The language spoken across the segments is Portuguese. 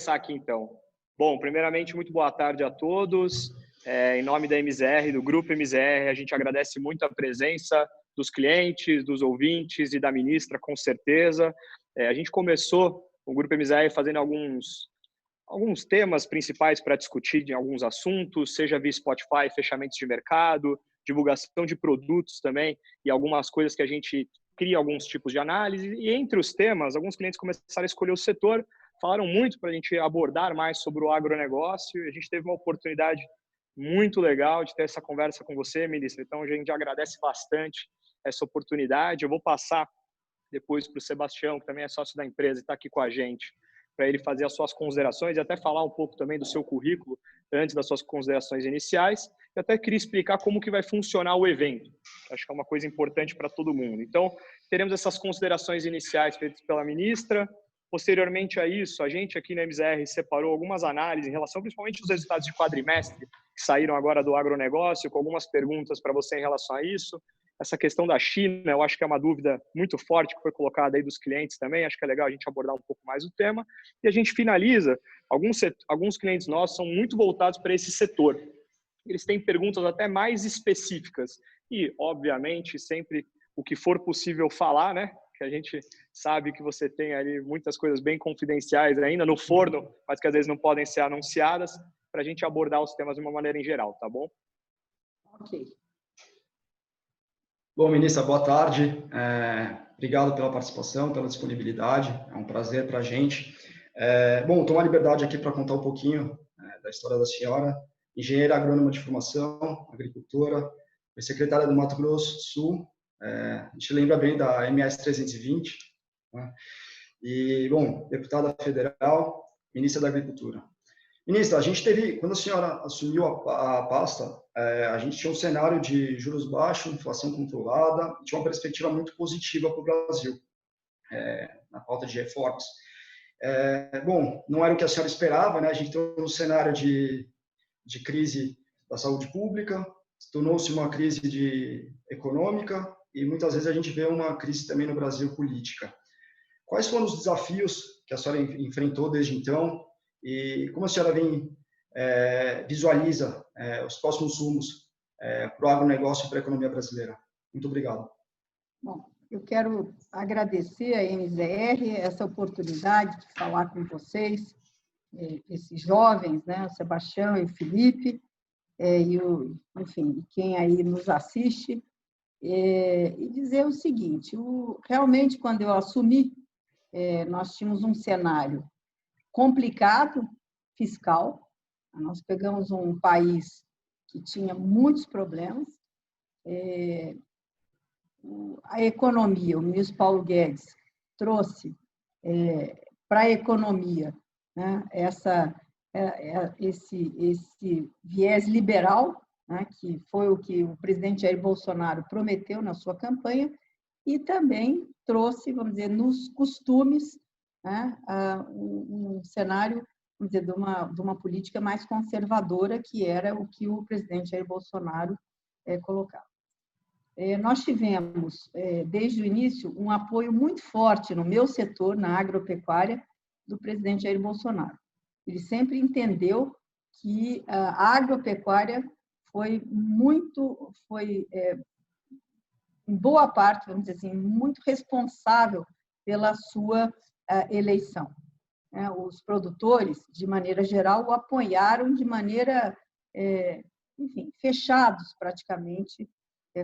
começar aqui, então. Bom, primeiramente, muito boa tarde a todos. Em nome da MZR, do Grupo MZR, a gente agradece muito a presença dos clientes, dos ouvintes e da ministra, com certeza. A gente começou o Grupo MZR fazendo alguns temas principais para discutir de alguns assuntos, seja via Spotify, fechamentos de mercado, divulgação de produtos também, e algumas coisas que a gente cria alguns tipos de análise. E entre os temas, alguns clientes começaram a escolher o setor, falaram muito para a gente abordar mais sobre o agronegócio, e a gente teve uma oportunidade muito legal de ter essa conversa com você, ministra. Então, a gente agradece bastante essa oportunidade. Eu vou passar depois para o Sebastião, que também é sócio da empresa e está aqui com a gente, para ele fazer as suas considerações e até falar um pouco também do seu currículo antes das suas considerações iniciais. Eu até queria explicar como que vai funcionar o evento. Acho que é uma coisa importante para todo mundo. Então, teremos essas considerações iniciais feitas pela ministra. Posteriormente a isso, a gente aqui na MZR separou algumas análises em relação principalmente aos resultados de quadrimestre que saíram agora do agronegócio, com algumas perguntas para você em relação a isso. Essa questão da China, eu acho que é uma dúvida muito forte que foi colocada aí dos clientes também. Acho que é legal a gente abordar um pouco mais o tema. E a gente finaliza. Alguns clientes nossos são muito voltados para esse setor. Eles têm perguntas até mais específicas. E, obviamente, sempre o que for possível falar, né? Que a gente sabe que você tem ali muitas coisas bem confidenciais ainda no forno, mas que às vezes não podem ser anunciadas, para a gente abordar os temas de uma maneira em geral, tá bom? Ok. Bom, ministra, boa tarde. Obrigado pela participação, pela disponibilidade. É um prazer para a gente. Bom, tomar liberdade aqui para contar um pouquinho da história da senhora. Engenheira agrônoma de formação, agricultora, foi secretária do Mato Grosso do Sul. A gente lembra bem da MS 320. Né? E, bom, deputada federal, ministra da Agricultura. Ministra, a gente teve, quando a senhora assumiu a pasta, a gente tinha um cenário de juros baixos, inflação controlada, tinha uma perspectiva muito positiva para o Brasil, na pauta de reformas. Bom, não era o que a senhora esperava, né? A gente tem um cenário de crise da saúde pública, tornou-se uma crise econômica e muitas vezes a gente vê uma crise também no Brasil política. Quais foram os desafios que a senhora enfrentou desde então? E como a senhora visualiza os próximos rumos para o agronegócio e para a economia brasileira? Muito obrigado. Bom, eu quero agradecer à MZR essa oportunidade de falar com vocês, esses jovens, né, o Sebastião e o Felipe, enfim, quem aí nos assiste, e dizer o seguinte, realmente, quando eu assumi, nós tínhamos um cenário complicado fiscal. Nós pegamos um país que tinha muitos problemas. A economia, o ministro Paulo Guedes trouxe para a economia, né, esse viés liberal, né, que foi o que o presidente Jair Bolsonaro prometeu na sua campanha, e também trouxe, vamos dizer, nos costumes, né, um cenário, vamos dizer, de uma política mais conservadora, que era o que o presidente Jair Bolsonaro colocava. Nós tivemos, desde o início, um apoio muito forte no meu setor, na agropecuária, do presidente Jair Bolsonaro. Ele sempre entendeu que a agropecuária foi em boa parte, vamos dizer assim, muito responsável pela sua eleição. Os produtores, de maneira geral, o apoiaram de maneira, enfim, fechados praticamente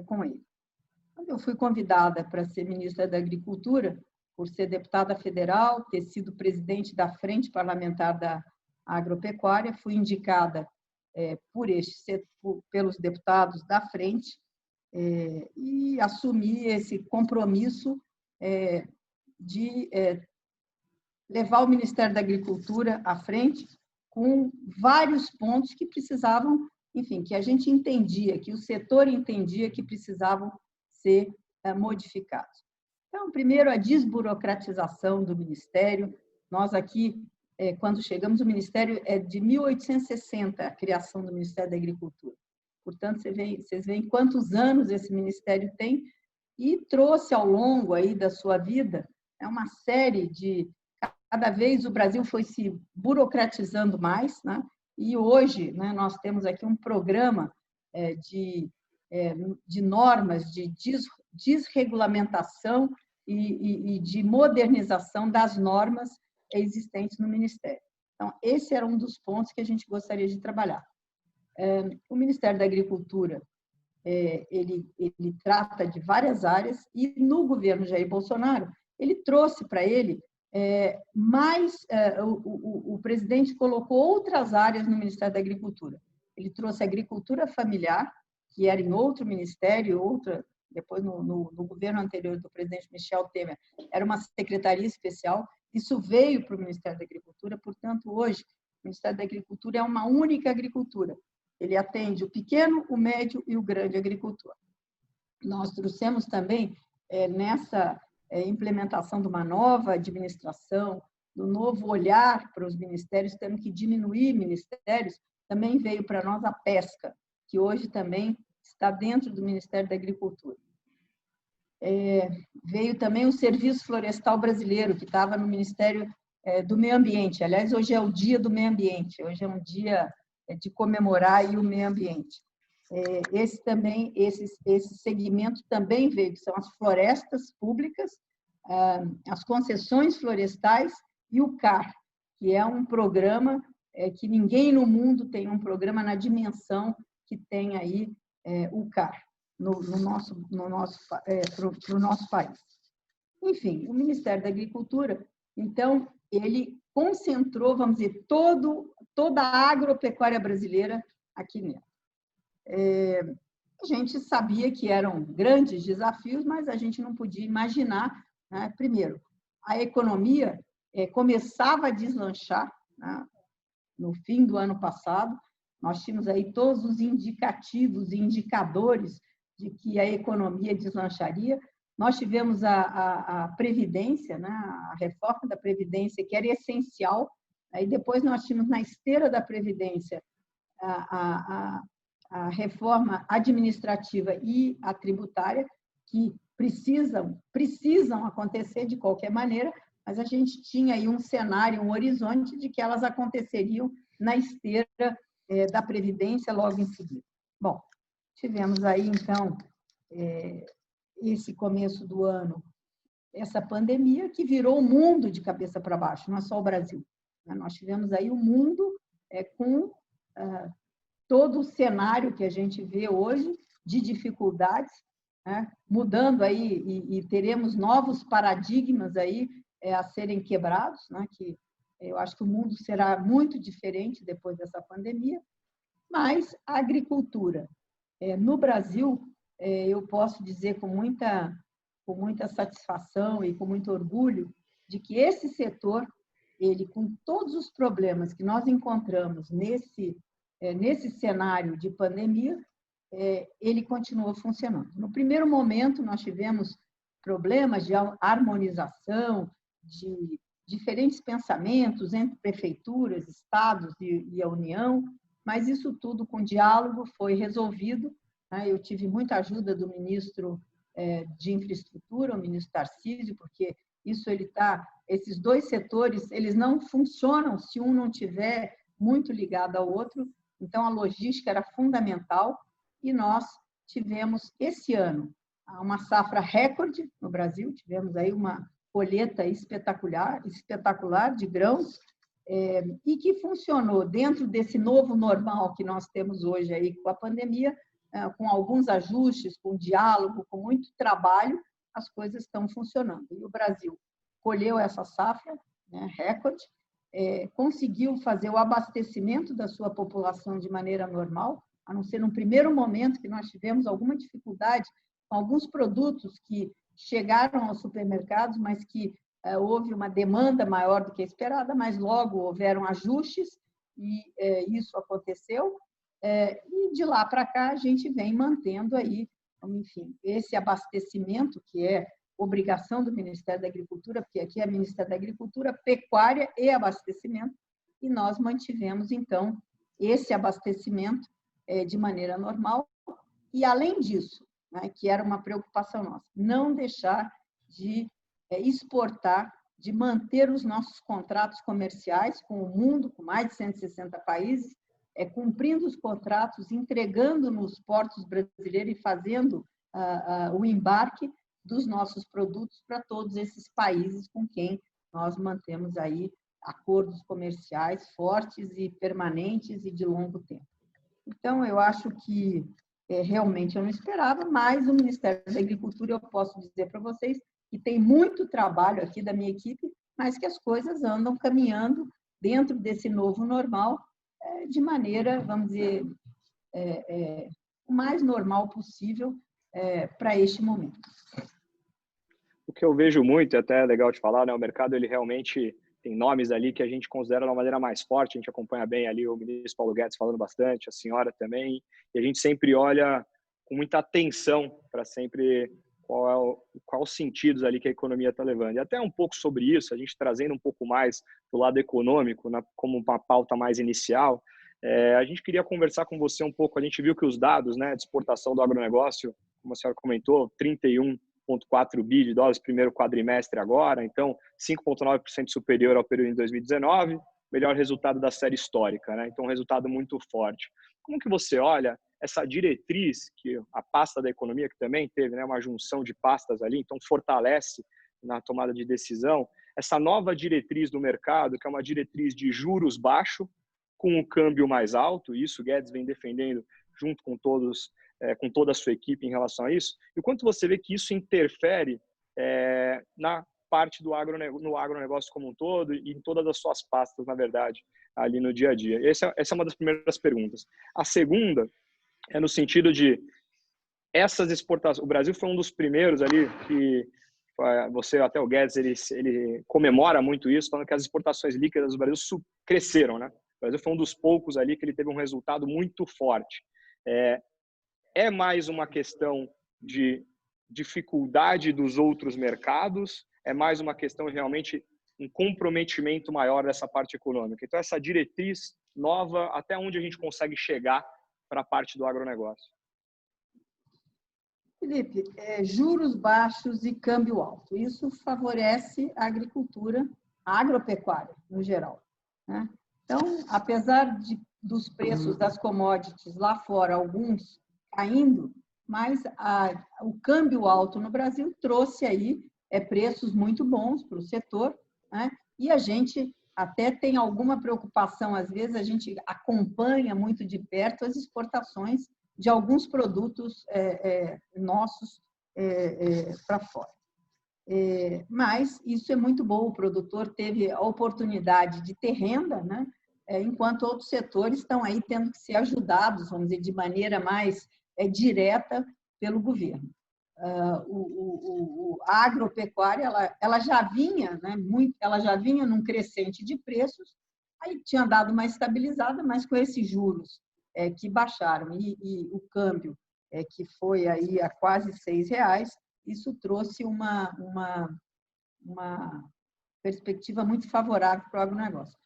com ele. Quando eu fui convidada para ser ministra da Agricultura, por ser deputada federal, ter sido presidente da Frente Parlamentar da Agropecuária, fui indicada pelos deputados da Frente, e assumi esse compromisso de levar o Ministério da Agricultura à frente com vários pontos que precisavam, enfim, que a gente entendia, que o setor entendia que precisavam ser modificados. Então, primeiro, a desburocratização do Ministério. Nós aqui, quando chegamos, o Ministério é de 1860, a criação do Ministério da Agricultura. Portanto, vocês veem quantos anos esse Ministério tem e trouxe ao longo aí da sua vida uma série de cada vez o Brasil foi se burocratizando mais, né? E hoje, né, nós temos aqui um programa de normas, de desregulamentação e de modernização das normas existentes no Ministério. Então, esse era um dos pontos que a gente gostaria de trabalhar. O Ministério da Agricultura, ele trata de várias áreas, e no governo Jair Bolsonaro, ele trouxe para ele o presidente colocou outras áreas no Ministério da Agricultura. Ele trouxe a agricultura familiar, que era em outro ministério, depois no governo anterior do presidente Michel Temer, era uma secretaria especial. Isso veio para o Ministério da Agricultura, portanto, hoje, o Ministério da Agricultura é uma única agricultura. Ele atende o pequeno, o médio e o grande agricultor. Nós trouxemos também, nessa implementação de uma nova administração, do novo olhar para os ministérios, tendo que diminuir ministérios, também veio para nós a pesca, que hoje também está dentro do Ministério da Agricultura. Veio também o Serviço Florestal Brasileiro, que estava no Ministério do Meio Ambiente. Aliás, hoje é o Dia do Meio Ambiente, hoje é um dia de comemorar aí o meio ambiente. Esse segmento também veio, que são as florestas públicas, as concessões florestais e o CAR, que é um programa que ninguém no mundo tem um programa na dimensão que tem aí o CAR pro nosso país. Enfim, o Ministério da Agricultura, então, ele concentrou, vamos dizer, toda a agropecuária brasileira aqui nela. A gente sabia que eram grandes desafios, mas a gente não podia imaginar, né? Primeiro, a economia começava a deslanchar, né? No fim do ano passado, nós tínhamos aí todos os indicativos e indicadores de que a economia deslancharia. Nós tivemos a Previdência, né? A reforma da Previdência, que era essencial. Aí depois nós tínhamos na esteira da Previdência a reforma administrativa e a tributária, que precisam acontecer de qualquer maneira, mas a gente tinha aí um cenário, um horizonte de que elas aconteceriam na esteira da Previdência logo em seguida. Bom, tivemos aí, então, esse começo do ano, essa pandemia que virou o mundo de cabeça para baixo, não é só o Brasil. Nós tivemos aí o mundo com todo o cenário que a gente vê hoje de dificuldades, né, mudando aí, e teremos novos paradigmas aí a serem quebrados, né, que eu acho que o mundo será muito diferente depois dessa pandemia, mas a agricultura no Brasil, eu posso dizer com muita satisfação e com muito orgulho de que esse setor, ele, com todos os problemas que nós encontramos nesse cenário de pandemia, ele continuou funcionando. No primeiro momento, nós tivemos problemas de harmonização, de diferentes pensamentos entre prefeituras, estados e a União, mas isso tudo, com diálogo, foi resolvido. Eu tive muita ajuda do ministro de Infraestrutura, o ministro Tarcísio, porque esses dois setores, eles não funcionam se um não tiver muito ligado ao outro. Então, a logística era fundamental, e nós tivemos, esse ano, uma safra recorde no Brasil, tivemos aí uma colheita espetacular de grãos, e que funcionou dentro desse novo normal que nós temos hoje aí com a pandemia, com alguns ajustes, com diálogo, com muito trabalho, as coisas estão funcionando. E o Brasil colheu essa safra, né, recorde, conseguiu fazer o abastecimento da sua população de maneira normal, a não ser no primeiro momento que nós tivemos alguma dificuldade com alguns produtos que chegaram aos supermercados, mas que houve uma demanda maior do que esperada, mas logo houveram ajustes e isso aconteceu. E de lá para cá a gente vem mantendo aí, enfim, esse abastecimento que é obrigação do Ministério da Agricultura, porque aqui é Ministério da Agricultura, Pecuária e Abastecimento, e nós mantivemos, então, esse abastecimento de maneira normal. E, além disso, né, que era uma preocupação nossa, não deixar de exportar de manter os nossos contratos comerciais com o mundo, com mais de 160 países, cumprindo os contratos, entregando nos portos brasileiros e fazendo o embarque dos nossos produtos para todos esses países com quem nós mantemos aí acordos comerciais fortes e permanentes e de longo tempo. Então, eu acho que realmente eu não esperava, mas o Ministério da Agricultura, eu posso dizer para vocês, que tem muito trabalho aqui da minha equipe, mas que as coisas andam caminhando dentro desse novo normal de maneira, vamos dizer, o mais normal possível para este momento. O que eu vejo muito, e até é legal de falar, né, o mercado ele realmente tem nomes ali que a gente considera de uma maneira mais forte, a gente acompanha bem ali o ministro Paulo Guedes falando bastante, a senhora também, e a gente sempre olha com muita atenção para sempre qual os sentidos ali que a economia está levando. E até um pouco sobre isso, a gente trazendo um pouco mais do lado econômico, como uma pauta mais inicial, a gente queria conversar com você um pouco, a gente viu que os dados, né, de exportação do agronegócio, como a senhora comentou, 31,4 bi de dólares primeiro quadrimestre agora, então 5,9% superior ao período em 2019, melhor resultado da série histórica, né? Então um resultado muito forte. Como que você olha essa diretriz que a pasta da economia, que também teve, né, uma junção de pastas ali, então fortalece na tomada de decisão, essa nova diretriz do mercado, que é uma diretriz de juros baixo, com o câmbio mais alto, e isso Guedes vem defendendo junto com com toda a sua equipe em relação a isso, e o quanto você vê que isso interfere na parte do no agronegócio como um todo e em todas as suas pastas, na verdade, ali no dia a dia. Essa é uma das primeiras perguntas. A segunda é no sentido de essas exportações. O Brasil foi um dos primeiros ali que você, até o Guedes, ele comemora muito isso, falando que as exportações líquidas do Brasil cresceram, né? O Brasil foi um dos poucos ali que ele teve um resultado muito forte. É mais uma questão de dificuldade dos outros mercados, é mais uma questão de realmente um comprometimento maior dessa parte econômica. Então, essa diretriz nova, até onde a gente consegue chegar para a parte do agronegócio? Felipe, juros baixos e câmbio alto. Isso favorece a agricultura, a agropecuária, no geral, né? Então, apesar dos preços das commodities lá fora, alguns caindo, mas o câmbio alto no Brasil trouxe aí preços muito bons para o setor, né? E a gente até tem alguma preocupação, às vezes a gente acompanha muito de perto as exportações de alguns produtos nossos para fora. Mas isso é muito bom, o produtor teve a oportunidade de ter renda, né? Enquanto outros setores estão aí tendo que ser ajudados, vamos dizer, de maneira mais direta pelo governo. A agropecuária ela já vinha, né, ela já vinha num crescente de preços, aí tinha dado uma estabilizada, mas com esses juros que baixaram e o câmbio que foi aí a quase R$6, isso trouxe uma perspectiva muito favorável para o agronegócio.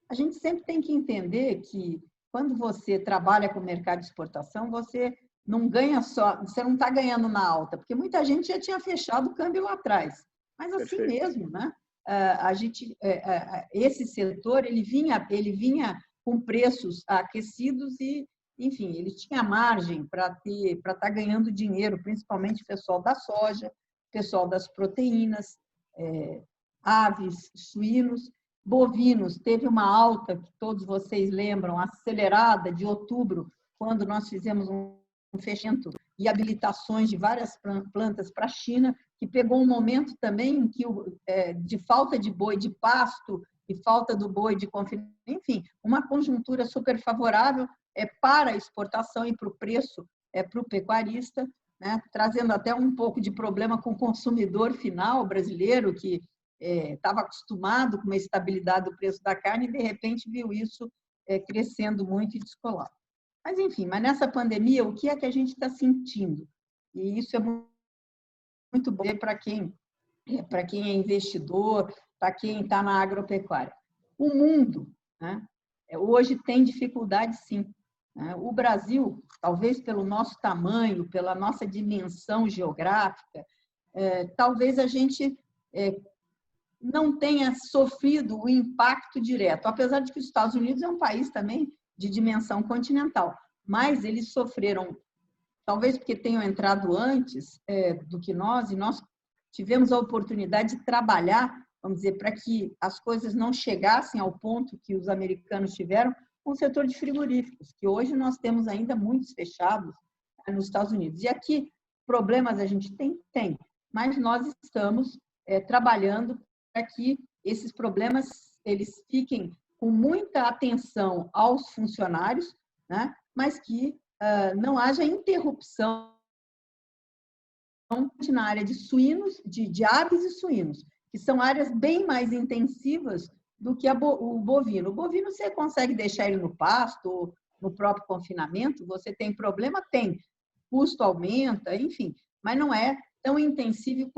A gente sempre tem que entender que quando você trabalha com o mercado de exportação, você não ganha só, você não está ganhando na alta, porque muita gente já tinha fechado o câmbio lá atrás. Mas assim mesmo, né? Esse setor ele vinha com preços aquecidos e, enfim, ele tinha margem para estar ganhando dinheiro, principalmente o pessoal da soja, o pessoal das proteínas, aves, suínos, bovinos. Teve uma alta, que todos vocês lembram, acelerada de outubro, quando nós fizemos um fechamento e habilitações de várias plantas para a China, que pegou um momento também em que de falta de boi de pasto e falta do boi de confinamento, enfim, uma conjuntura super favorável para a exportação e para o preço para o pecuarista, né? Trazendo até um pouco de problema com o consumidor final brasileiro, que estava acostumado com uma estabilidade do preço da carne e, de repente, viu isso crescendo muito e descolar. Mas, enfim, nessa pandemia, o que é que a gente está sentindo? E isso é muito bom para quem é investidor, para quem está na agropecuária. O mundo, né, hoje tem dificuldade, sim. Né? O Brasil, talvez pelo nosso tamanho, pela nossa dimensão geográfica, talvez a gente não tenha sofrido o impacto direto, apesar de que os Estados Unidos é um país também de dimensão continental, mas eles sofreram, talvez porque tenham entrado antes do que nós, e nós tivemos a oportunidade de trabalhar, vamos dizer, para que as coisas não chegassem ao ponto que os americanos tiveram com o setor de frigoríficos, que hoje nós temos ainda muitos fechados nos Estados Unidos. E aqui, problemas a gente tem, mas nós estamos trabalhando para que esses problemas eles fiquem com muita atenção aos funcionários, né? Mas que não haja interrupção na área de suínos, de aves e suínos, que são áreas bem mais intensivas do que o bovino. O bovino você consegue deixar ele no pasto, ou no próprio confinamento, você tem problema? Tem. Custo aumenta, enfim, mas não é tão intensivo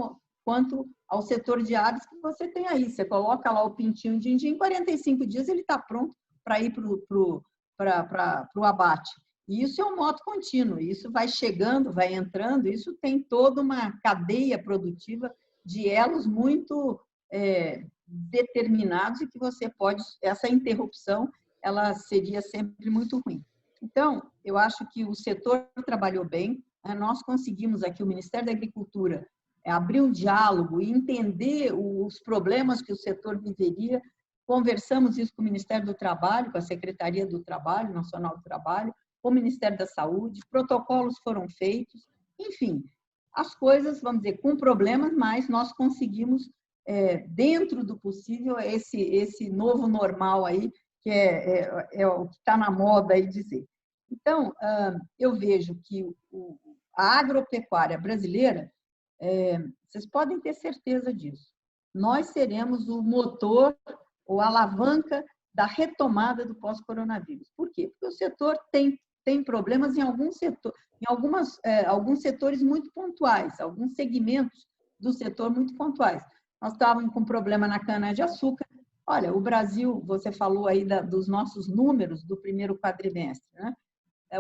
quanto ao setor de aves que você tem aí. Você coloca lá o pintinho, o din-din, em 45 dias ele está pronto para ir para o abate. E isso é um modo contínuo, isso vai chegando, vai entrando, isso tem toda uma cadeia produtiva de elos muito determinados e que você pode, essa interrupção, ela seria sempre muito ruim. Então, eu acho que o setor trabalhou bem, nós conseguimos aqui, o Ministério da Agricultura, abrir um diálogo e entender os problemas que o setor viveria. Conversamos isso com o Ministério do Trabalho, com a Secretaria do Trabalho, Nacional do Trabalho, com o Ministério da Saúde, protocolos foram feitos, enfim, as coisas, vamos dizer, com problemas, mas nós conseguimos, dentro do possível, esse novo normal aí, que é o que está na moda aí dizer. Então, eu vejo que a agropecuária brasileira, vocês podem ter certeza disso, nós seremos o motor ou a alavanca da retomada do pós-coronavírus. Por quê? Porque o setor tem problemas em alguns setores muito pontuais, alguns segmentos do setor muito pontuais. Nós estávamos com problema na cana-de-açúcar. Olha, o Brasil, você falou aí dos nossos números do primeiro quadrimestre, né?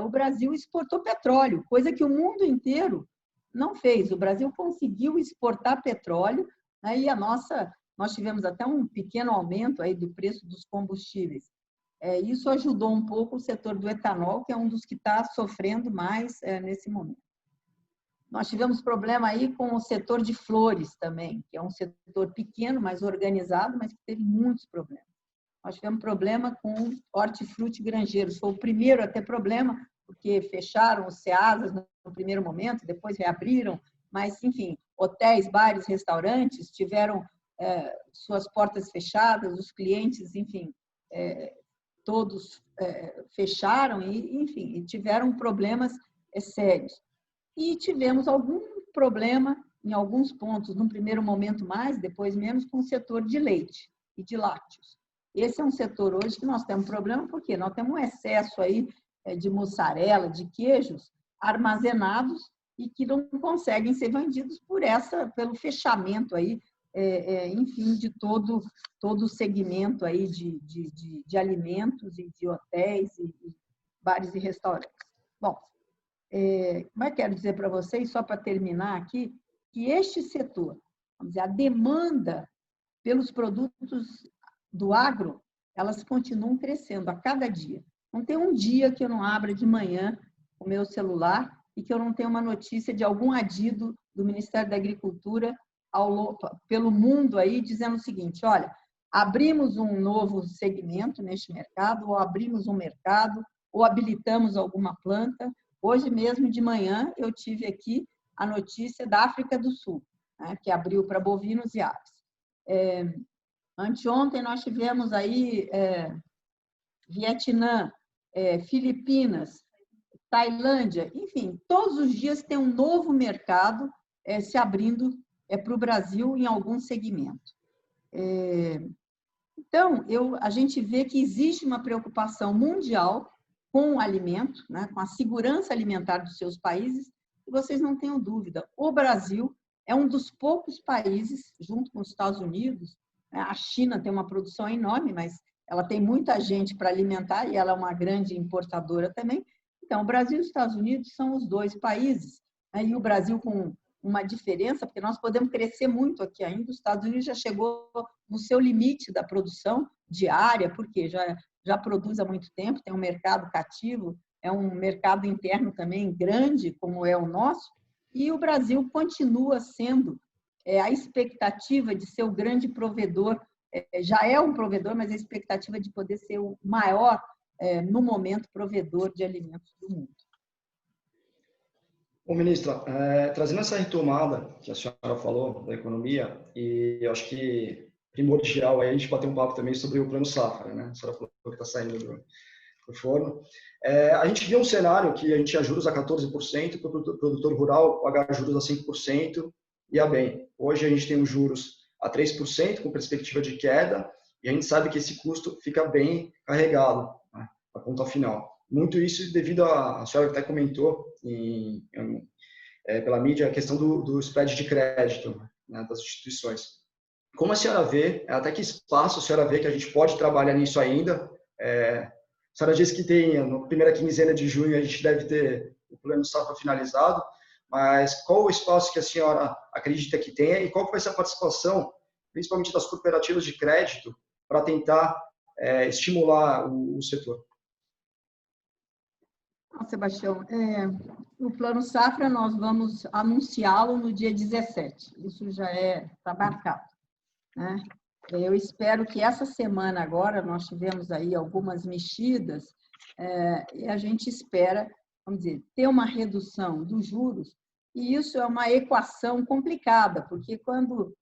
O Brasil exportou petróleo, coisa que o mundo inteiro não fez. O Brasil conseguiu exportar petróleo, né? E nós tivemos até um pequeno aumento aí do preço dos combustíveis. Isso ajudou um pouco o setor do etanol, que é um dos que está sofrendo mais nesse momento. Nós tivemos problema aí com o setor de flores também, que é um setor pequeno, mas organizado, mas que teve muitos problemas. Nós tivemos problema com hortifruti granjeiros. Foi o primeiro a ter problema, porque fecharam os CEASAs no primeiro momento, depois reabriram, mas, enfim, hotéis, bares, restaurantes tiveram suas portas fechadas, os clientes, enfim, todos fecharam e, enfim, e tiveram problemas sérios. E tivemos algum problema em alguns pontos, num primeiro momento mais, depois menos, com o setor de leite e de lácteos. Esse é um setor hoje que nós temos problema, porque nós temos um excesso aí de mussarela, de queijos armazenados e que não conseguem ser vendidos pelo fechamento aí, enfim, de todo o segmento aí de alimentos e de hotéis e bares e restaurantes. Bom, mas quero dizer para vocês, só para terminar aqui, que este setor, vamos dizer, a demanda pelos produtos do agro, elas continuam crescendo a cada dia. Não tem um dia que eu não abra de manhã o meu celular e que eu não tenha uma notícia de algum adido do Ministério da Agricultura pelo mundo aí, dizendo o seguinte: olha, abrimos um novo segmento neste mercado, ou abrimos um mercado, ou habilitamos alguma planta. Hoje mesmo de manhã eu tive aqui a notícia da África do Sul, né, que abriu para bovinos e aves. Anteontem nós tivemos aí Vietnã, Filipinas, Tailândia, enfim, todos os dias tem um novo mercado se abrindo para o Brasil em algum segmento. Então, a gente vê que existe uma preocupação mundial com o alimento, né, com a segurança alimentar dos seus países, e vocês não tenham dúvida, o Brasil é um dos poucos países, junto com os Estados Unidos, né, a China tem uma produção enorme, mas ela tem muita gente para alimentar e ela é uma grande importadora também. Então, o Brasil e os Estados Unidos são os dois países, né, e o Brasil com uma diferença, porque nós podemos crescer muito aqui ainda. Os Estados Unidos já chegou no seu limite da produção diária, porque já produz há muito tempo, tem um mercado cativo, é um mercado interno também grande, como é o nosso, e o Brasil continua sendo a expectativa de ser o grande provedor, já é um provedor, mas a expectativa de poder ser o maior, no momento, provedor de alimentos do mundo. Bom, ministra, trazendo essa retomada que a senhora falou da economia, e eu acho que primordial aí a gente bater um papo também sobre o Plano Safra, né? A senhora falou que está saindo do forno. A gente viu um cenário que a gente tinha juros a 14%, para o produtor rural pagar juros a 5% e a bem. Hoje a gente tem os juros a 3%, com perspectiva de queda, e a gente sabe que esse custo fica bem carregado, né, a ponta final. Muito isso devido a senhora até comentou pela mídia a questão do spread de crédito, né, das instituições. Como a senhora vê, até que espaço a senhora vê que a gente pode trabalhar nisso ainda? A senhora disse que na primeira quinzena de junho a gente deve ter o Plano Safra finalizado, mas qual o espaço que a senhora acredita que tenha e qual vai ser a participação, principalmente das cooperativas de crédito, para tentar estimular o setor? Sebastião, o Plano Safra nós vamos anunciá-lo no dia 17, isso já está marcado, né? Eu espero que essa semana agora, nós tivemos aí algumas mexidas, e a gente espera, vamos dizer, ter uma redução dos juros, e isso é uma equação complicada, porque quando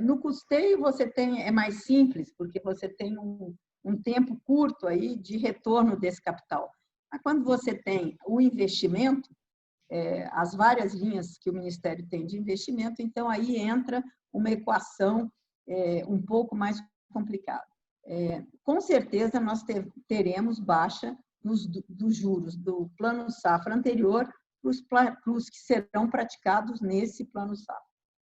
no custeio você é mais simples, porque você tem um tempo curto aí de retorno desse capital. Mas quando você tem o investimento, as várias linhas que o Ministério tem de investimento, então aí entra uma equação um pouco mais complicada. Com certeza, nós teremos baixa dos juros do Plano Safra anterior para os que serão praticados nesse Plano Safra.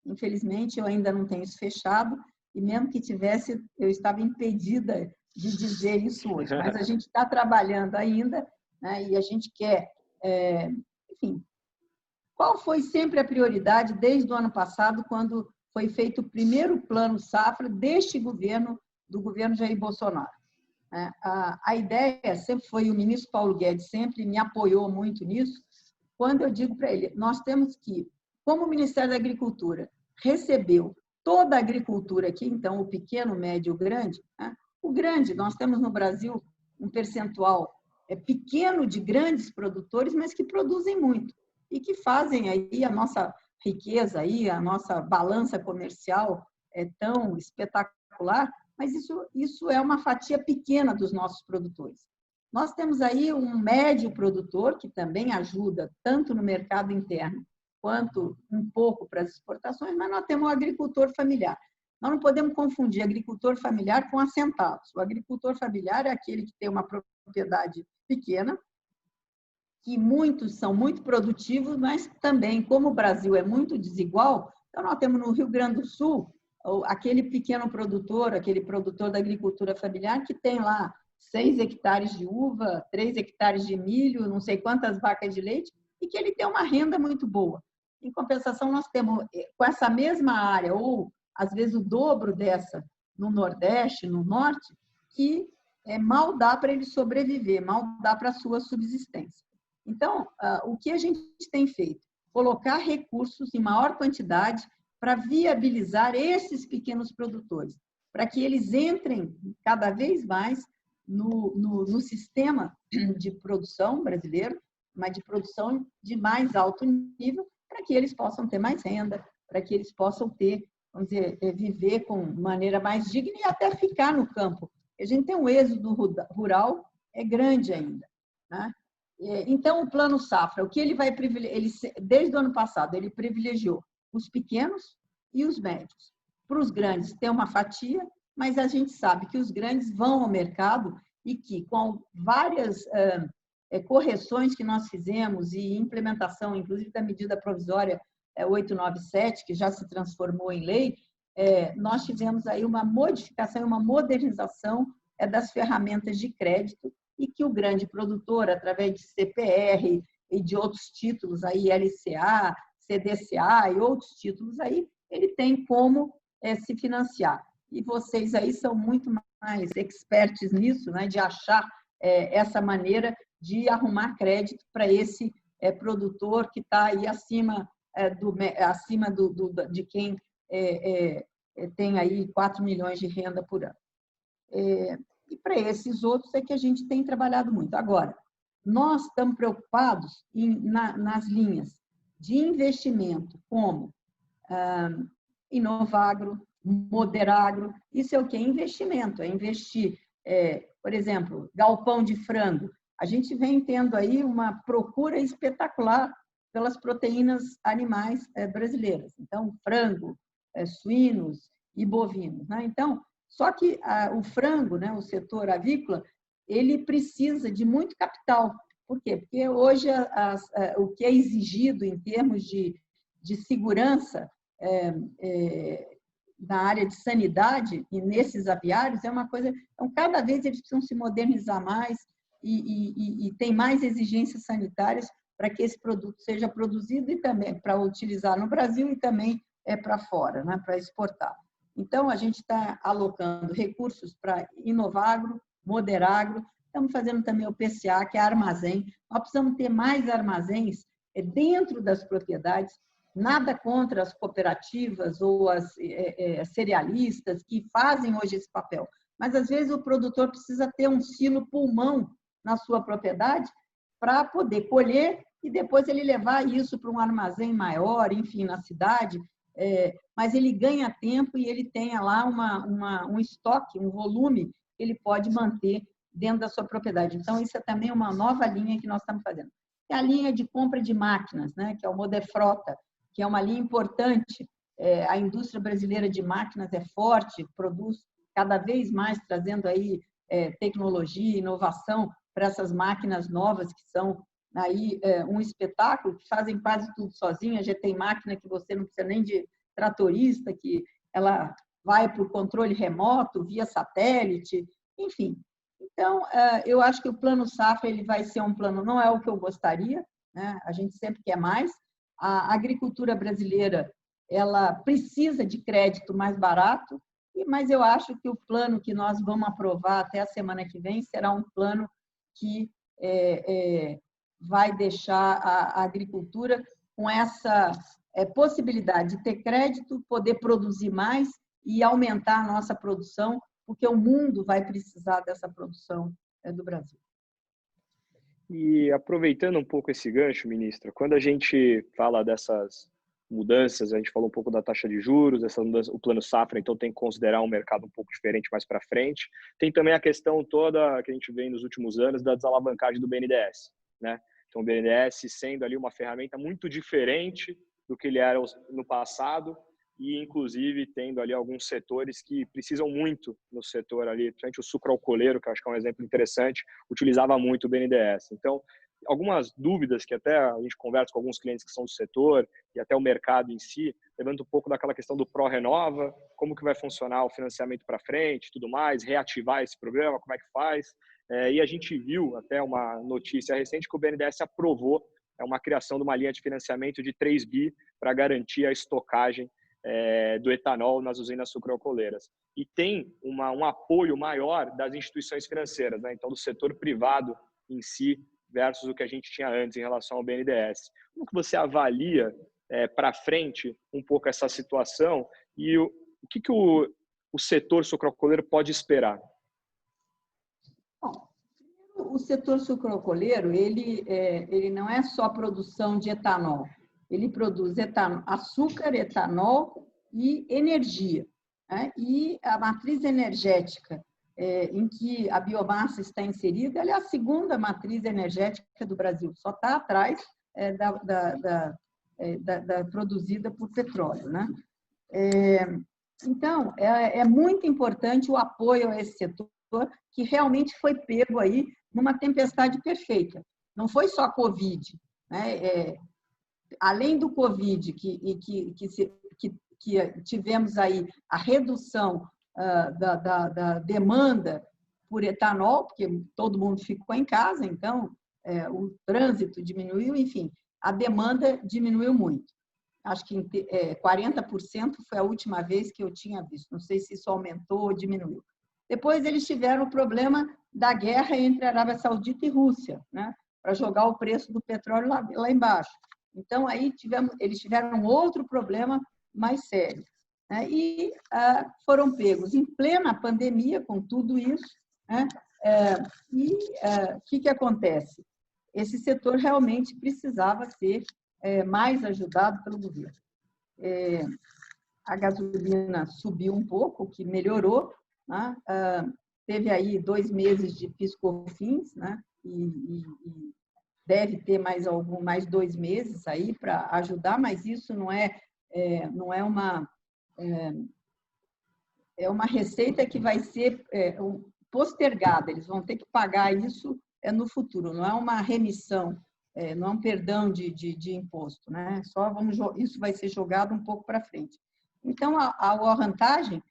Infelizmente, eu ainda não tenho isso fechado, e mesmo que tivesse, eu estava impedida de dizer isso hoje. Mas a gente está trabalhando ainda, né, e a gente quer, enfim, qual foi sempre a prioridade desde o ano passado, quando foi feito o primeiro Plano Safra deste governo, do governo Jair Bolsonaro? A ideia sempre foi, o ministro Paulo Guedes sempre me apoiou muito nisso, quando eu digo para ele, nós temos que, como o Ministério da Agricultura recebeu toda a agricultura aqui, então o pequeno, médio, o grande, né? O grande, nós temos no Brasil um percentual pequeno de grandes produtores, mas que produzem muito e que fazem aí a nossa riqueza, aí, a nossa balança comercial tão espetacular, mas isso é uma fatia pequena dos nossos produtores. Nós temos aí um médio produtor, que também ajuda tanto no mercado interno quanto um pouco para as exportações, mas nós temos o agricultor familiar. Nós não podemos confundir agricultor familiar com assentados. O agricultor familiar é aquele que tem uma propriedade pequena, que muitos são muito produtivos, mas também, como o Brasil é muito desigual, então nós temos no Rio Grande do Sul aquele pequeno produtor, aquele produtor da agricultura familiar que tem lá 6 hectares de uva, 3 hectares de milho, não sei quantas vacas de leite, e que ele tem uma renda muito boa. Em compensação, nós temos, com essa mesma área, ou às vezes o dobro dessa no Nordeste, no Norte, que mal dá para ele sobreviver, mal dá para a sua subsistência. Então, o que a gente tem feito? Colocar recursos em maior quantidade para viabilizar esses pequenos produtores, para que eles entrem cada vez mais no sistema de produção brasileiro, mas de produção de mais alto nível, para que eles possam ter mais renda, para que eles possam ter, vamos dizer, viver com maneira mais digna e até ficar no campo. A gente tem um êxodo rural grande ainda, né? Então, o Plano Safra, o que ele vai privilegiar? Desde o ano passado, ele privilegiou os pequenos e os médios. Para os grandes, tem uma fatia, mas a gente sabe que os grandes vão ao mercado e que, com várias correções que nós fizemos e implementação, inclusive da medida provisória 897, que já se transformou em lei, nós tivemos aí uma modificação, uma modernização das ferramentas de crédito e que o grande produtor, através de CPR e de outros títulos, aí LCA, CDCA e outros títulos aí, ele tem como se financiar. E vocês aí são muito mais experts nisso, né, de achar essa maneira de arrumar crédito para esse produtor que está aí acima de quem tem aí 4 milhões de renda por ano. E para esses outros é que a gente tem trabalhado muito. Agora, nós estamos preocupados nas linhas de investimento, como Inovagro, Moderagro. Isso é o que? Investimento, é investir, por exemplo, galpão de frango. A gente vem tendo aí uma procura espetacular pelas proteínas animais brasileiras. Então, frango, suínos e bovinos, né? Então, só que o frango, né, o setor avícola, ele precisa de muito capital. Por quê? Porque hoje o que é exigido em termos de segurança na área de sanidade e nesses aviários é uma coisa... Então, cada vez eles precisam se modernizar mais e tem mais exigências sanitárias para que esse produto seja produzido e também para utilizar no Brasil e também para fora, né, para exportar. Então, a gente está alocando recursos para Inovagro, Moderagro, estamos fazendo também o PCA, que é armazém. Nós precisamos ter mais armazéns dentro das propriedades, nada contra as cooperativas ou as cerealistas que fazem hoje esse papel, mas às vezes o produtor precisa ter um silo pulmão na sua propriedade para poder colher e depois ele levar isso para um armazém maior, enfim, na cidade, mas ele ganha tempo e ele tenha lá um estoque, um volume que ele pode manter dentro da sua propriedade. Então, isso é também uma nova linha que nós estamos fazendo. É a linha de compra de máquinas, né, que é o Moderfrota, que é uma linha importante. A indústria brasileira de máquinas é forte, produz cada vez mais, trazendo aí tecnologia, inovação para essas máquinas novas que são aí um espetáculo, que fazem quase tudo sozinha. Já tem máquina que você não precisa nem de tratorista, que ela vai para o controle remoto, via satélite, enfim. Então, eu acho que o Plano Safra ele vai ser um plano, não é o que eu gostaria, né? A gente sempre quer mais. A agricultura brasileira ela precisa de crédito mais barato, mas eu acho que o plano que nós vamos aprovar até a semana que vem será um plano que vai deixar a agricultura com essa possibilidade de ter crédito, poder produzir mais e aumentar a nossa produção, porque o mundo vai precisar dessa produção do Brasil. E aproveitando um pouco esse gancho, ministra, quando a gente fala dessas mudanças, a gente falou um pouco da taxa de juros, essa mudança, o Plano Safra, então tem que considerar um mercado um pouco diferente mais para frente. Tem também a questão toda que a gente vê nos últimos anos da desalavancagem do BNDES, né? Então, o BNDES sendo ali uma ferramenta muito diferente do que ele era no passado e, inclusive, tendo ali alguns setores que precisam muito no setor ali, principalmente o sucroalcooleiro, que eu acho que é um exemplo interessante, utilizava muito o BNDES. Então, algumas dúvidas que até a gente conversa com alguns clientes que são do setor e até o mercado em si, levanta um pouco daquela questão do Pró-Renova, como que vai funcionar o financiamento para frente, tudo mais, reativar esse programa, como é que faz. E a gente viu até uma notícia recente que o BNDES aprovou uma criação de uma linha de financiamento de 3 bi para garantir a estocagem do etanol nas usinas sucroalcooleiras. E tem um apoio maior das instituições financeiras, né? Então do setor privado em si, versus o que a gente tinha antes em relação ao BNDES. Como que você avalia para frente um pouco essa situação e o que o setor sucroalcooleiro pode esperar? Bom, o setor sucroalcooleiro ele não é só produção de etanol, ele produz açúcar, etanol e energia, né? E a matriz energética em que a biomassa está inserida, ela é a segunda matriz energética do Brasil, só está atrás da produzida por petróleo, né? Então, é muito importante o apoio a esse setor, que realmente foi pego aí numa tempestade perfeita. Não foi só a Covid, né? Além do Covid, que tivemos aí a redução da demanda por etanol, porque todo mundo ficou em casa, então o trânsito diminuiu, enfim, a demanda diminuiu muito. acho que 40% foi a última vez que eu tinha visto. Não sei se isso aumentou ou diminuiu. Depois eles tiveram o problema da guerra entre Arábia Saudita e Rússia, né? Para jogar o preço do petróleo lá embaixo. Então, aí eles tiveram outro problema mais sério, né? E foram pegos em plena pandemia com tudo isso, né? O que acontece? Esse setor realmente precisava ser mais ajudado pelo governo. A gasolina subiu um pouco, o que melhorou, né? Teve aí 2 meses de PIS/COFINS, né? E deve ter mais 2 meses aí para ajudar, mas isso não é uma receita que vai ser postergada. Eles vão ter que pagar isso no futuro. Não é uma remissão, não é um perdão de imposto, né? Isso vai ser jogado um pouco para frente. Então, a vantagem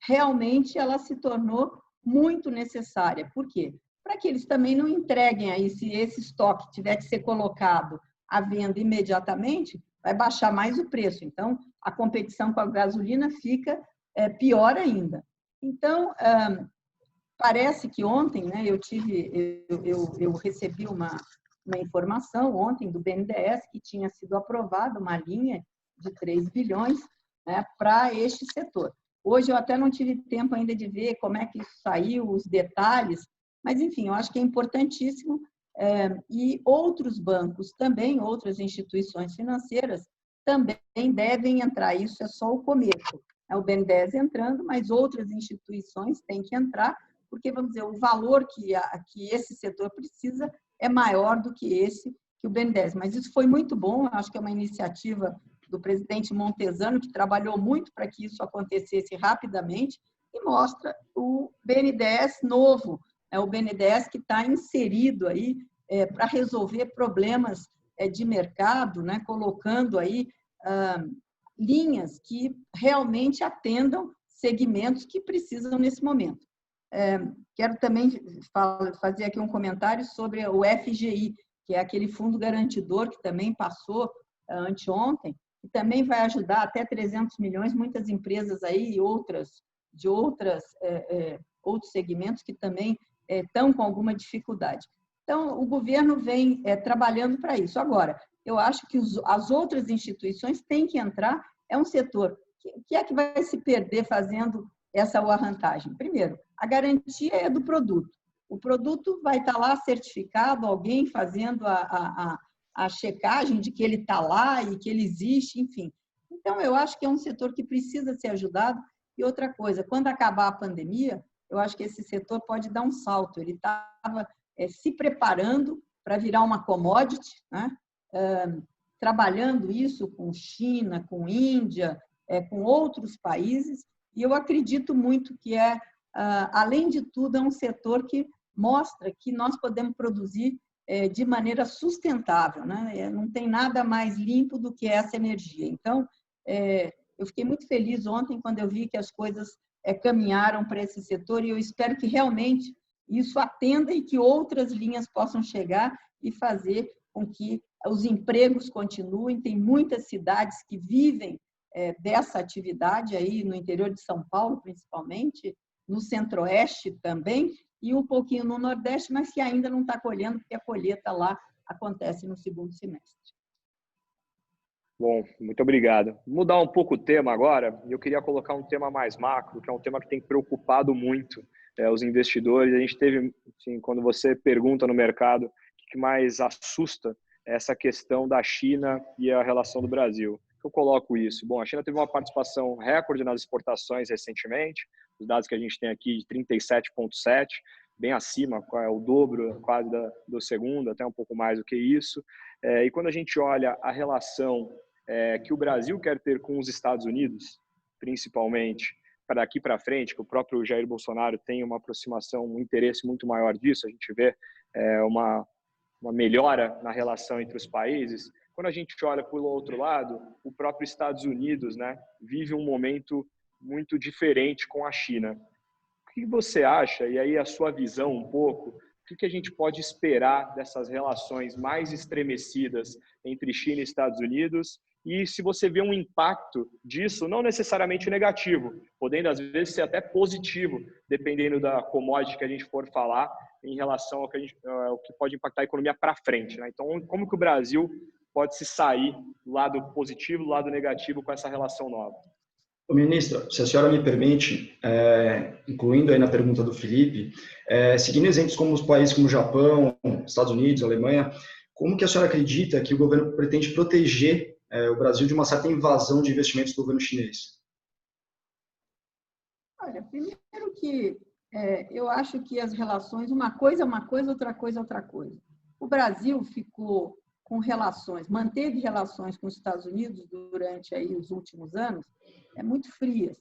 realmente ela se tornou muito necessária. Por quê? Para que eles também não entreguem aí, se esse estoque tiver que ser colocado à venda imediatamente, vai baixar mais o preço. Então, a competição com a gasolina fica pior ainda. Então, parece que ontem, né, eu recebi uma informação ontem do BNDES que tinha sido aprovada uma linha de 3 bilhões, né, para este setor. Hoje eu até não tive tempo ainda de ver como é que isso saiu, os detalhes, mas, enfim, eu acho que é importantíssimo e outros bancos também, outras instituições financeiras também devem entrar. Isso é só o começo. É o BNDES entrando, mas outras instituições têm que entrar, porque, vamos dizer, o valor que esse setor precisa é maior do que esse que o BNDES. Mas isso foi muito bom, acho que é uma iniciativa do presidente Montesano, que trabalhou muito para que isso acontecesse rapidamente, e mostra o BNDES novo, o BNDES que está inserido aí para resolver problemas de mercado, né, colocando aí linhas que realmente atendam segmentos que precisam nesse momento. Quero também fazer aqui um comentário sobre o FGI, que é aquele fundo garantidor que também passou anteontem, que também vai ajudar até 300 milhões, muitas empresas aí e outros segmentos que também estão com alguma dificuldade. Então, o governo vem trabalhando para isso. Agora, eu acho que as outras instituições têm que entrar. É um setor que é que vai se perder fazendo essa vantagem? Primeiro, a garantia é do produto. O produto vai estar lá certificado, alguém fazendo a checagem de que ele está lá e que ele existe, enfim. Então, eu acho que é um setor que precisa ser ajudado. E outra coisa, quando acabar a pandemia, eu acho que esse setor pode dar um salto. Ele estava se preparando para virar uma commodity, né? Trabalhando isso com China, com Índia, com outros países, e eu acredito muito que além de tudo, é um setor que mostra que nós podemos produzir de maneira sustentável, né? Não tem nada mais limpo do que essa energia. Então, eu fiquei muito feliz ontem quando eu vi que as coisas caminharam para esse setor, e eu espero que realmente isso atenda e que outras linhas possam chegar e fazer com que os empregos continuem. Tem muitas cidades que vivem dessa atividade aí no interior de São Paulo, principalmente, no Centro-Oeste também, e um pouquinho no Nordeste, mas que ainda não está colhendo, porque a colheita lá acontece no segundo semestre. Bom, muito obrigado. Vou mudar um pouco o tema agora, e eu queria colocar um tema mais macro, que é um tema que tem preocupado muito os investidores. A gente teve, assim, quando você pergunta no mercado, o que mais assusta essa questão da China e a relação do Brasil. Eu coloco isso. Bom, a China teve uma participação recorde nas exportações recentemente, os dados que a gente tem aqui de 37,7%, bem acima, é o dobro quase do segundo, até um pouco mais do que isso. E quando a gente olha a relação que o Brasil quer ter com os Estados Unidos, principalmente para daqui para frente, que o próprio Jair Bolsonaro tem uma aproximação, um interesse muito maior disso, a gente vê uma melhora na relação entre os países. Quando a gente olha pelo outro lado, o próprio Estados Unidos, né, vive um momento muito diferente com a China. O que você acha, e aí a sua visão um pouco, o que a gente pode esperar dessas relações mais estremecidas entre China e Estados Unidos e se você vê um impacto disso, não necessariamente negativo, podendo às vezes ser até positivo, dependendo da commodity que a gente for falar, em relação ao que pode impactar a economia para frente, né? Então, como que o Brasil pode se sair do lado positivo, do lado negativo com essa relação nova? Ministra, se a senhora me permite, incluindo aí na pergunta do Felipe, seguindo exemplos como os países como o Japão, Estados Unidos, Alemanha, como que a senhora acredita que o governo pretende proteger o Brasil de uma certa invasão de investimentos do governo chinês? Olha, primeiro que eu acho que as relações, uma coisa é uma coisa, outra coisa é outra coisa. O Brasil ficou com relações, manteve relações com os Estados Unidos durante aí os últimos anos, muito frias.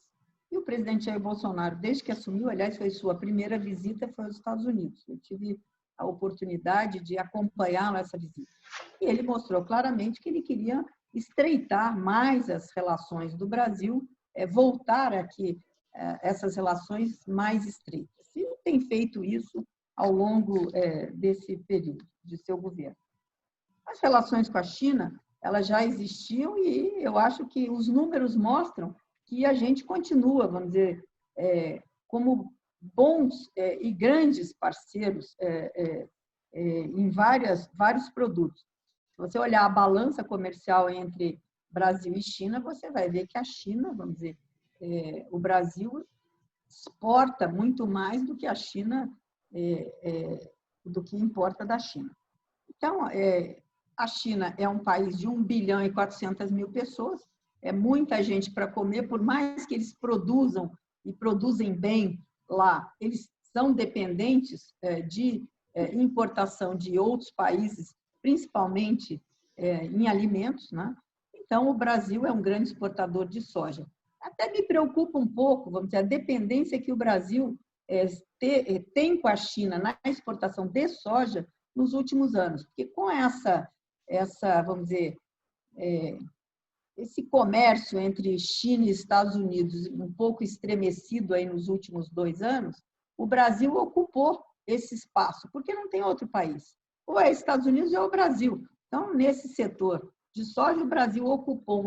E o presidente Jair Bolsonaro, desde que assumiu, aliás, foi sua primeira visita, foi aos Estados Unidos. Eu tive a oportunidade de acompanhá-lo nessa visita. E ele mostrou claramente que ele queria estreitar mais as relações do Brasil, voltar aqui essas relações mais estreitas. E tem feito isso ao longo desse período de seu governo. As relações com a China, elas já existiam e eu acho que os números mostram que a gente continua, vamos dizer, como bons e grandes parceiros em vários produtos. Se você olhar a balança comercial entre Brasil e China, você vai ver que a China, vamos dizer, o Brasil exporta muito mais do que a China, do que importa da China. Então, a China é um país de 1 bilhão e 400 mil pessoas, é muita gente para comer, por mais que eles produzam e produzem bem lá, eles são dependentes de importação de outros países, principalmente em alimentos, né? Então, o Brasil é um grande exportador de soja. Até me preocupa um pouco, vamos dizer, a dependência que o Brasil tem com a China na exportação de soja nos últimos anos, porque com essa vamos dizer, esse comércio entre China e Estados Unidos um pouco estremecido aí nos últimos 2 anos, o Brasil ocupou esse espaço, porque não tem outro país. Ou é Estados Unidos ou é o Brasil. Então, nesse setor de soja, o Brasil ocupou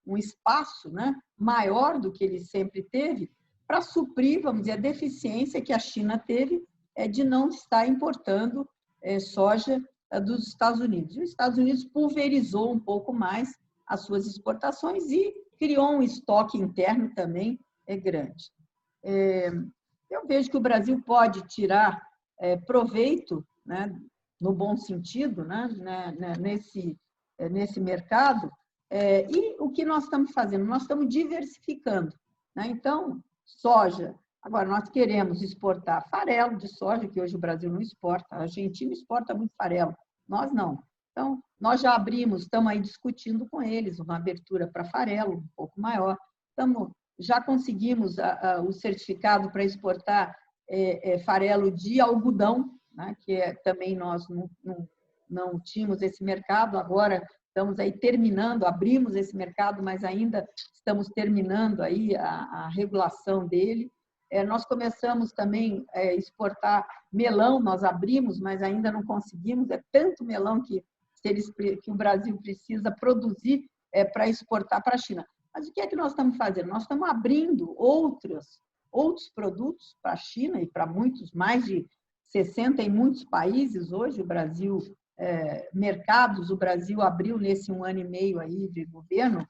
um espaço, né, maior do que ele sempre teve para suprir, vamos dizer, a deficiência que a China teve de não estar importando soja dos Estados Unidos. E os Estados Unidos pulverizou um pouco mais as suas exportações e criou um estoque interno também grande. Eu vejo que o Brasil pode tirar proveito, né, no bom sentido, né, nesse mercado, e o que nós estamos fazendo? Nós estamos diversificando, né? Então, soja. Agora, nós queremos exportar farelo de soja, que hoje o Brasil não exporta. A Argentina exporta muito farelo, nós não. Então, nós já abrimos, estamos aí discutindo com eles uma abertura para farelo um pouco maior. Já conseguimos o certificado para exportar farelo de algodão, né, que também nós não tínhamos esse mercado. Agora estamos aí terminando, abrimos esse mercado, mas ainda estamos terminando aí a regulação dele. Nós começamos também a exportar melão, nós abrimos, mas ainda não conseguimos. É tanto melão que o Brasil precisa produzir para exportar para a China. Mas o que é que nós estamos fazendo? Nós estamos abrindo outros produtos para a China e para muitos, mais de 60 em muitos países hoje. O Brasil, mercados, o Brasil abriu nesse 1 ano e meio aí de governo,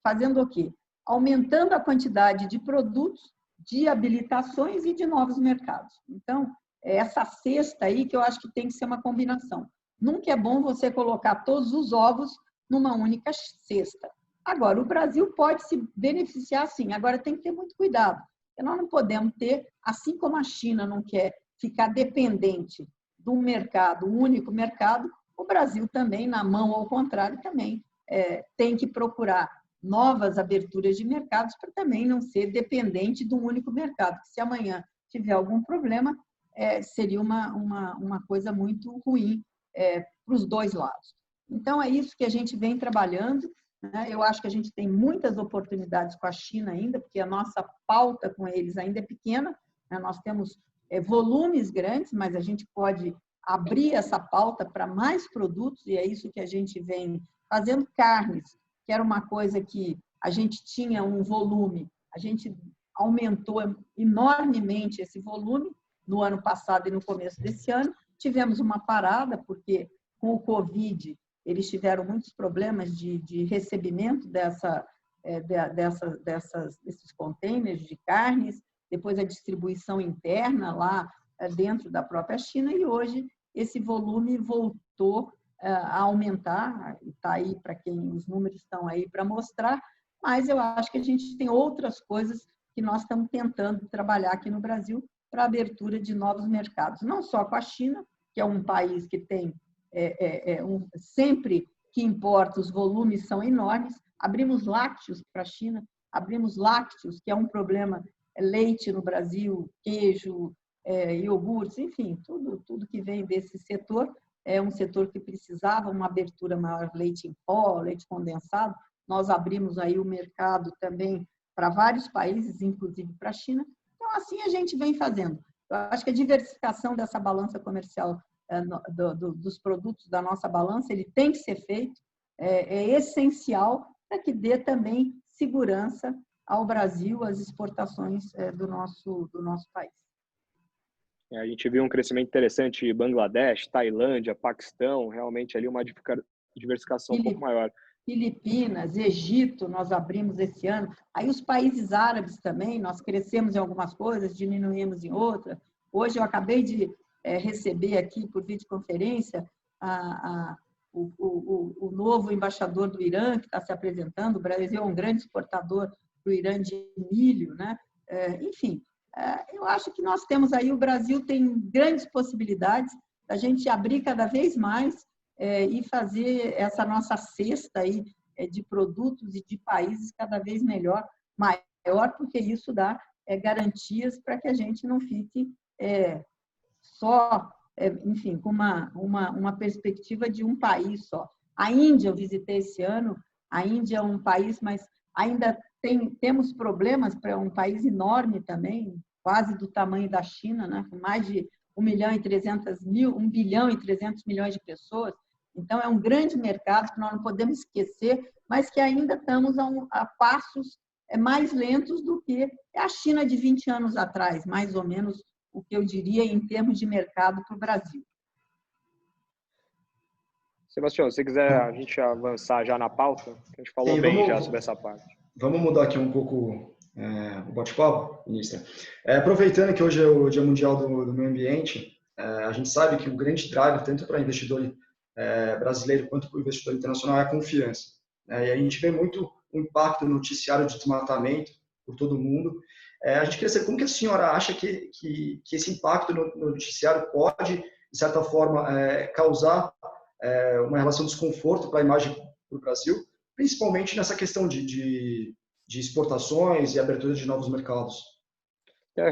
fazendo o quê? Aumentando a quantidade de produtos, de habilitações e de novos mercados. Então, essa cesta aí que eu acho que tem que ser uma combinação. Nunca é bom você colocar todos os ovos numa única cesta. Agora, o Brasil pode se beneficiar sim, agora tem que ter muito cuidado. Nós não podemos ter, assim como a China não quer ficar dependente de um mercado, um único mercado, o Brasil também, na mão ao contrário, também tem que procurar novas aberturas de mercados para também não ser dependente de um único mercado. Se amanhã tiver algum problema, seria uma coisa muito ruim para os dois lados. Então, é isso que a gente vem trabalhando, né? Eu acho que a gente tem muitas oportunidades com a China ainda, porque a nossa pauta com eles ainda é pequena, né? Nós temos volumes grandes, mas a gente pode abrir essa pauta para mais produtos, e é isso que a gente vem fazendo. Carnes, que era uma coisa que a gente tinha um volume, a gente aumentou enormemente esse volume no ano passado e no começo desse ano. Tivemos uma parada, porque com o Covid eles tiveram muitos problemas de recebimento desses containers de carnes, depois a distribuição interna lá dentro da própria China, e hoje esse volume voltou a aumentar, está aí para quem os números estão aí para mostrar, mas eu acho que a gente tem outras coisas que nós estamos tentando trabalhar aqui no Brasil para a abertura de novos mercados, não só com a China, que é um país que tem sempre que importa, os volumes são enormes. Abrimos lácteos para a China, abrimos lácteos, que é um problema, leite no Brasil, queijo, iogurtes, enfim, tudo que vem desse setor é um setor que precisava uma abertura maior, leite em pó, leite condensado. Nós abrimos aí o mercado também para vários países, inclusive para a China. Então, assim a gente vem fazendo. Eu acho que a diversificação dessa balança comercial dos produtos da nossa balança, ele tem que ser feito, é essencial para que dê também segurança ao Brasil, às exportações do nosso país. A gente viu um crescimento interessante em Bangladesh, Tailândia, Paquistão, realmente ali uma diversificação um pouco maior. Filipinas, Egito, nós abrimos esse ano. Aí os países árabes também, nós crescemos em algumas coisas, diminuímos em outras. Hoje eu acabei de receber aqui por videoconferência o novo embaixador do Irã, que está se apresentando. O Brasil é um grande exportador do Irã de milho, né? Enfim, eu acho que nós temos aí, o Brasil tem grandes possibilidades da gente abrir cada vez mais e fazer essa nossa cesta aí de produtos e de países cada vez maior, porque isso dá garantias para que a gente não fique só, enfim, com uma perspectiva de um país só. A Índia, eu visitei esse ano, a Índia é um país, mas ainda temos problemas, para um país enorme também, quase do tamanho da China, né? Com mais de 1 bilhão e 300 milhões de pessoas. Então, é um grande mercado que nós não podemos esquecer, mas que ainda estamos a passos mais lentos do que a China de 20 anos atrás, mais ou menos o que eu diria em termos de mercado para o Brasil. Sebastião, se você quiser a gente avançar já na pauta, a gente falou bem já sobre essa parte. Vamos mudar aqui um pouco o bate-papo, ministra. Aproveitando que hoje é o Dia Mundial do Meio Ambiente, a gente sabe que o grande drive, tanto para investidor brasileiro quanto para o investidor internacional, é a confiança. E a gente vê muito o impacto no noticiário de desmatamento por todo mundo. A gente queria saber como que a senhora acha que esse impacto no noticiário pode, de certa forma, causar uma relação de desconforto para a imagem do Brasil, principalmente nessa questão de exportações e abertura de novos mercados.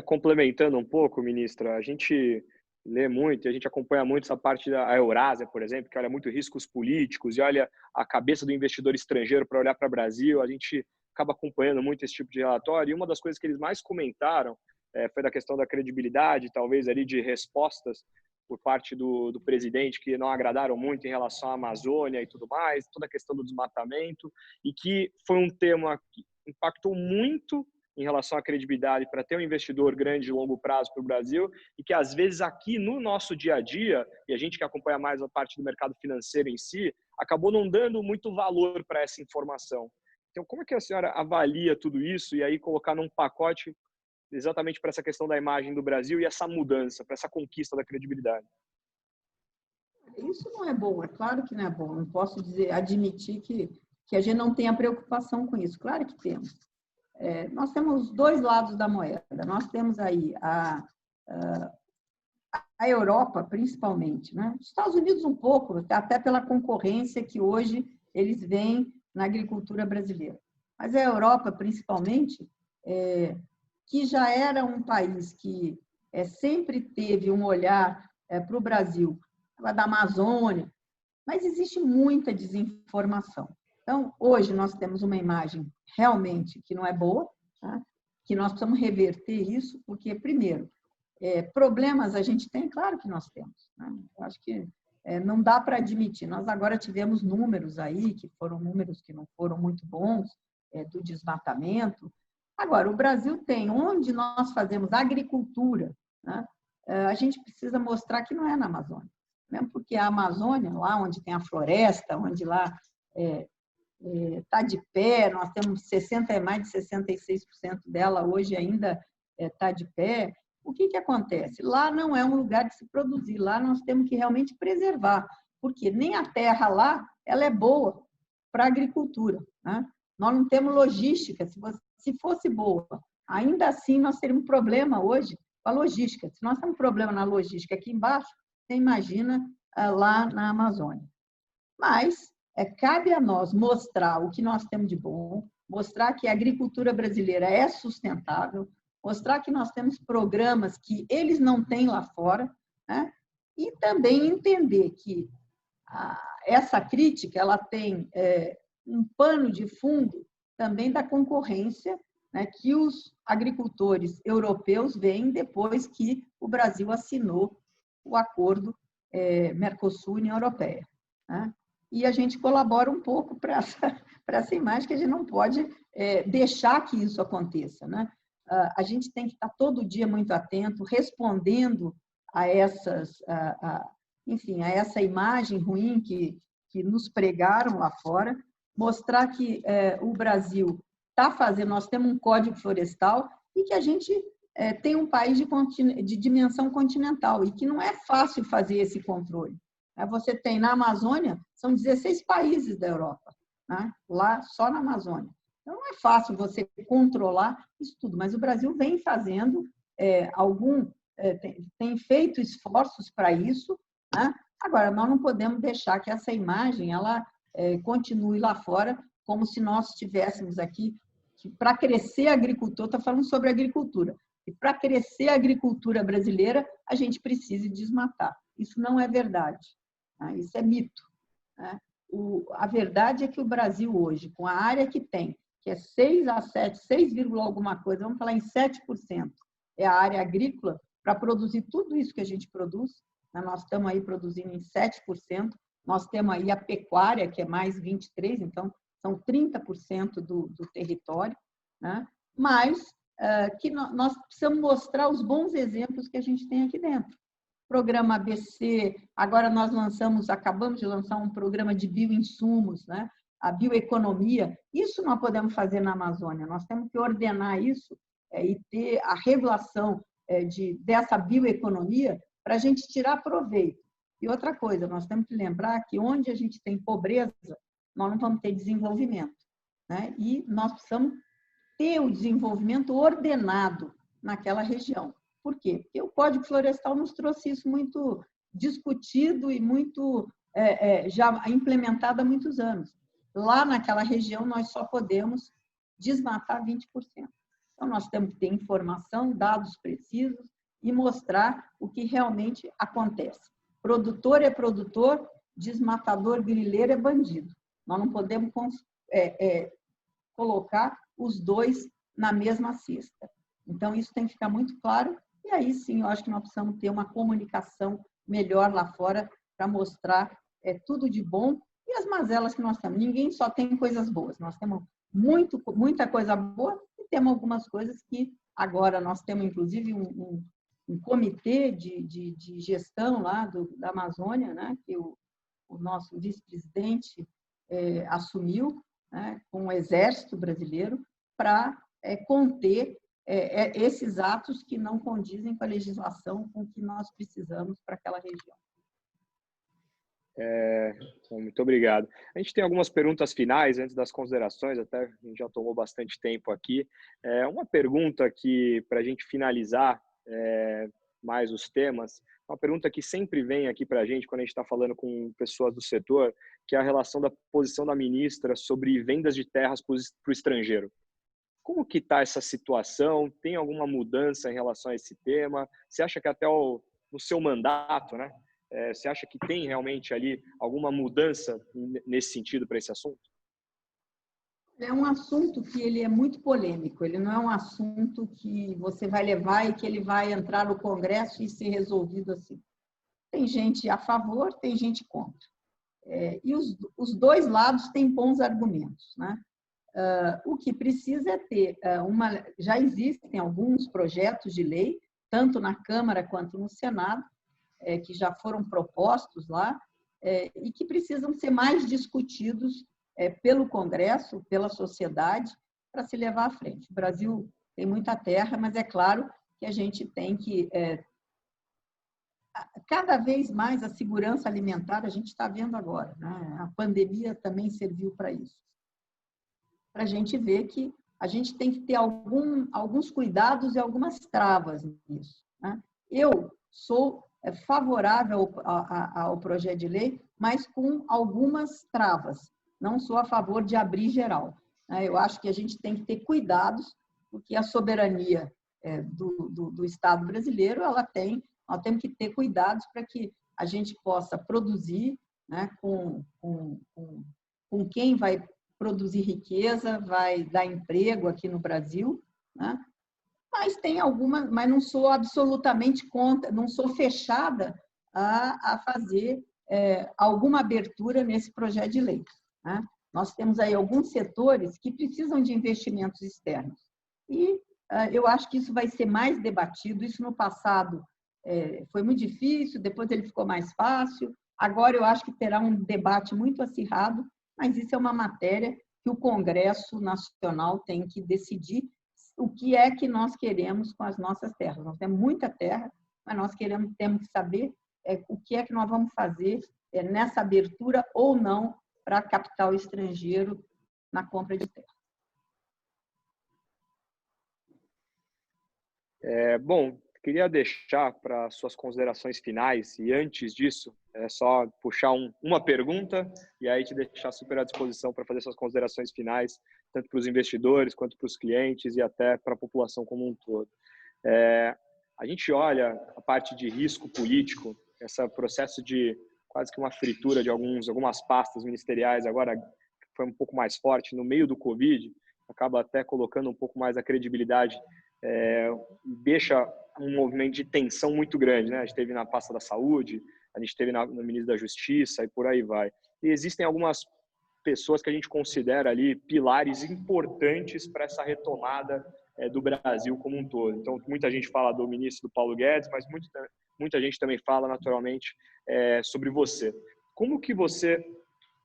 Complementando um pouco, ministra, a gente lê muito, a gente acompanha muito essa parte da Eurásia, por exemplo, que olha muito riscos políticos e olha a cabeça do investidor estrangeiro para olhar para o Brasil. A gente acaba acompanhando muito esse tipo de relatório, e uma das coisas que eles mais comentaram foi da questão da credibilidade, talvez ali de respostas por parte do presidente que não agradaram muito em relação à Amazônia e tudo mais, toda a questão do desmatamento, e que foi um tema que impactou muito em relação à credibilidade para ter um investidor grande de longo prazo para o Brasil, e que às vezes aqui no nosso dia a dia, e a gente que acompanha mais a parte do mercado financeiro em si, acabou não dando muito valor para essa informação. Então, como é que a senhora avalia tudo isso e aí colocar num pacote exatamente para essa questão da imagem do Brasil e essa mudança, para essa conquista da credibilidade? Isso não é bom, é claro que não é bom. Não posso admitir que a gente não tenha preocupação com isso. Claro que temos. Nós temos dois lados da moeda. Nós temos aí a Europa, principalmente, né? Os Estados Unidos um pouco, até pela concorrência que hoje eles veem na agricultura brasileira. Mas a Europa, principalmente, que já era um país que sempre teve um olhar para o Brasil, da Amazônia, mas existe muita desinformação. Então, hoje nós temos uma imagem realmente que não é boa, tá? Que nós precisamos reverter isso, porque, primeiro, Problemas a gente tem? Claro que nós temos, né? Eu acho que não dá para admitir. Nós agora tivemos números aí, que foram números que não foram muito bons, do desmatamento. Agora, o Brasil tem, onde nós fazemos agricultura, né? A gente precisa mostrar que não é na Amazônia. Mesmo porque a Amazônia, lá onde tem a floresta, onde lá está de pé, nós temos mais de 66% dela hoje ainda está de pé. O que acontece? Lá não é um lugar de se produzir, lá nós temos que realmente preservar, porque nem a terra lá ela é boa para a agricultura, né? Nós não temos logística. Se fosse boa, ainda assim nós teríamos problema hoje com a logística. Se nós temos problema na logística aqui embaixo, você imagina lá na Amazônia. Mas cabe a nós mostrar o que nós temos de bom, mostrar que a agricultura brasileira é sustentável, mostrar que nós temos programas que eles não têm lá fora, né? E também entender que essa crítica ela tem um pano de fundo também da concorrência, né, que os agricultores europeus veem depois que o Brasil assinou o acordo Mercosul-União Europeia, né? E a gente colabora um pouco para essa imagem que a gente não pode deixar que isso aconteça, né? A gente tem que estar todo dia muito atento, respondendo a enfim, a essa imagem ruim que nos pregaram lá fora, mostrar que o Brasil está fazendo, nós temos um código florestal e que a gente tem um país de dimensão continental e que não é fácil fazer esse controle. Você tem na Amazônia, são 16 países da Europa, né? Lá só na Amazônia. Então, não é fácil você controlar isso tudo, mas o Brasil vem fazendo tem feito esforços para isso, né? Agora, nós não podemos deixar que essa imagem ela continue lá fora como se nós estivéssemos aqui, para crescer a agricultura, estou falando sobre agricultura, e para crescer a agricultura brasileira, a gente precisa desmatar. Isso não é verdade, né? Isso é mito, né? A verdade é que o Brasil hoje, com a área que tem, que é 6 a 7, 6, alguma coisa, vamos falar em 7%, é a área agrícola, para produzir tudo isso que a gente produz, né? Nós estamos aí produzindo em 7%, nós temos aí a pecuária, que é mais 23%, então são 30% do território, né? Mas que nós precisamos mostrar os bons exemplos que a gente tem aqui dentro. Programa ABC, agora nós acabamos de lançar um programa de bioinsumos, né? A bioeconomia, isso nós podemos fazer na Amazônia, nós temos que ordenar isso e ter a regulação dessa bioeconomia para a gente tirar proveito. E outra coisa, nós temos que lembrar que onde a gente tem pobreza, nós não vamos ter desenvolvimento, né? E nós precisamos ter o desenvolvimento ordenado naquela região. Por quê? Porque o Código Florestal nos trouxe isso muito discutido e muito já implementado há muitos anos. Lá naquela região, nós só podemos desmatar 20%. Então, nós temos que ter informação, dados precisos e mostrar o que realmente acontece. Produtor é produtor, desmatador, grileiro é bandido. Nós não podemos colocar os dois na mesma cesta. Então, isso tem que ficar muito claro. E aí, sim, eu acho que nós precisamos ter uma comunicação melhor lá fora para mostrar tudo de bom e as mazelas que nós temos. Ninguém só tem coisas boas. Nós temos muita coisa boa e temos algumas coisas que agora nós temos, inclusive, um comitê de gestão lá da Amazônia, né, que o nosso vice-presidente assumiu, né, com o Exército Brasileiro, para conter esses atos que não condizem com a legislação com que nós precisamos para aquela região. Muito obrigado. A gente tem algumas perguntas finais antes das considerações, até a gente já tomou bastante tempo aqui. Uma pergunta que, para a gente finalizar mais os temas, uma pergunta que sempre vem aqui para a gente quando a gente está falando com pessoas do setor, que é a relação da posição da ministra sobre vendas de terras para o estrangeiro. Como que está essa situação? Tem alguma mudança em relação a esse tema? Você acha que até no seu mandato, né? Você acha que tem realmente ali alguma mudança nesse sentido para esse assunto? É um assunto que ele é muito polêmico, ele não é um assunto que você vai levar e que ele vai entrar no Congresso e ser resolvido assim. Tem gente a favor, tem gente contra. E os dois lados têm bons argumentos, né? O que precisa é ter já existem alguns projetos de lei, tanto na Câmara quanto no Senado, que já foram propostos lá, e que precisam ser mais discutidos pelo Congresso, pela sociedade, para se levar à frente. O Brasil tem muita terra, mas é claro que a gente tem que... cada vez mais a segurança alimentar, a gente está vendo agora, né? A pandemia também serviu para isso. Para a gente ver que a gente tem que ter alguns cuidados e algumas travas nisso, né? Eu sou favorável ao projeto de lei, mas com algumas travas. Não sou a favor de abrir geral. Eu acho que a gente tem que ter cuidados, porque a soberania do Estado brasileiro, nós temos que ter cuidados para que a gente possa produzir, né, com quem vai produzir riqueza, vai dar emprego aqui no Brasil, né? Mas tem algumas, mas não sou absolutamente contra, não sou fechada a fazer alguma abertura nesse projeto de lei, né? Nós temos aí alguns setores que precisam de investimentos externos e eu acho que isso vai ser mais debatido. Isso no passado foi muito difícil, depois ele ficou mais fácil. Agora eu acho que terá um debate muito acirrado, mas isso é uma matéria que o Congresso Nacional tem que decidir o que é que nós queremos com as nossas terras. Nós temos muita terra, mas nós temos que saber o que é que nós vamos fazer nessa abertura ou não para capital estrangeiro na compra de terra. Bom, queria deixar para suas considerações finais, e antes disso, é só puxar uma pergunta e aí te deixar super à disposição para fazer suas considerações finais, tanto para os investidores, quanto para os clientes e até para a população como um todo. A gente olha a parte de risco político, esse processo de quase que uma fritura de algumas pastas ministeriais, agora foi um pouco mais forte no meio do Covid, acaba até colocando um pouco mais a credibilidade, deixa um movimento de tensão muito grande, né? A gente teve na pasta da saúde, a gente teve no ministro da Justiça e por aí vai. E existem algumas pessoas que a gente considera ali pilares importantes para essa retomada do Brasil como um todo. Então, muita gente fala do ministro do Paulo Guedes, mas muita gente também fala, naturalmente, sobre você. Como que você,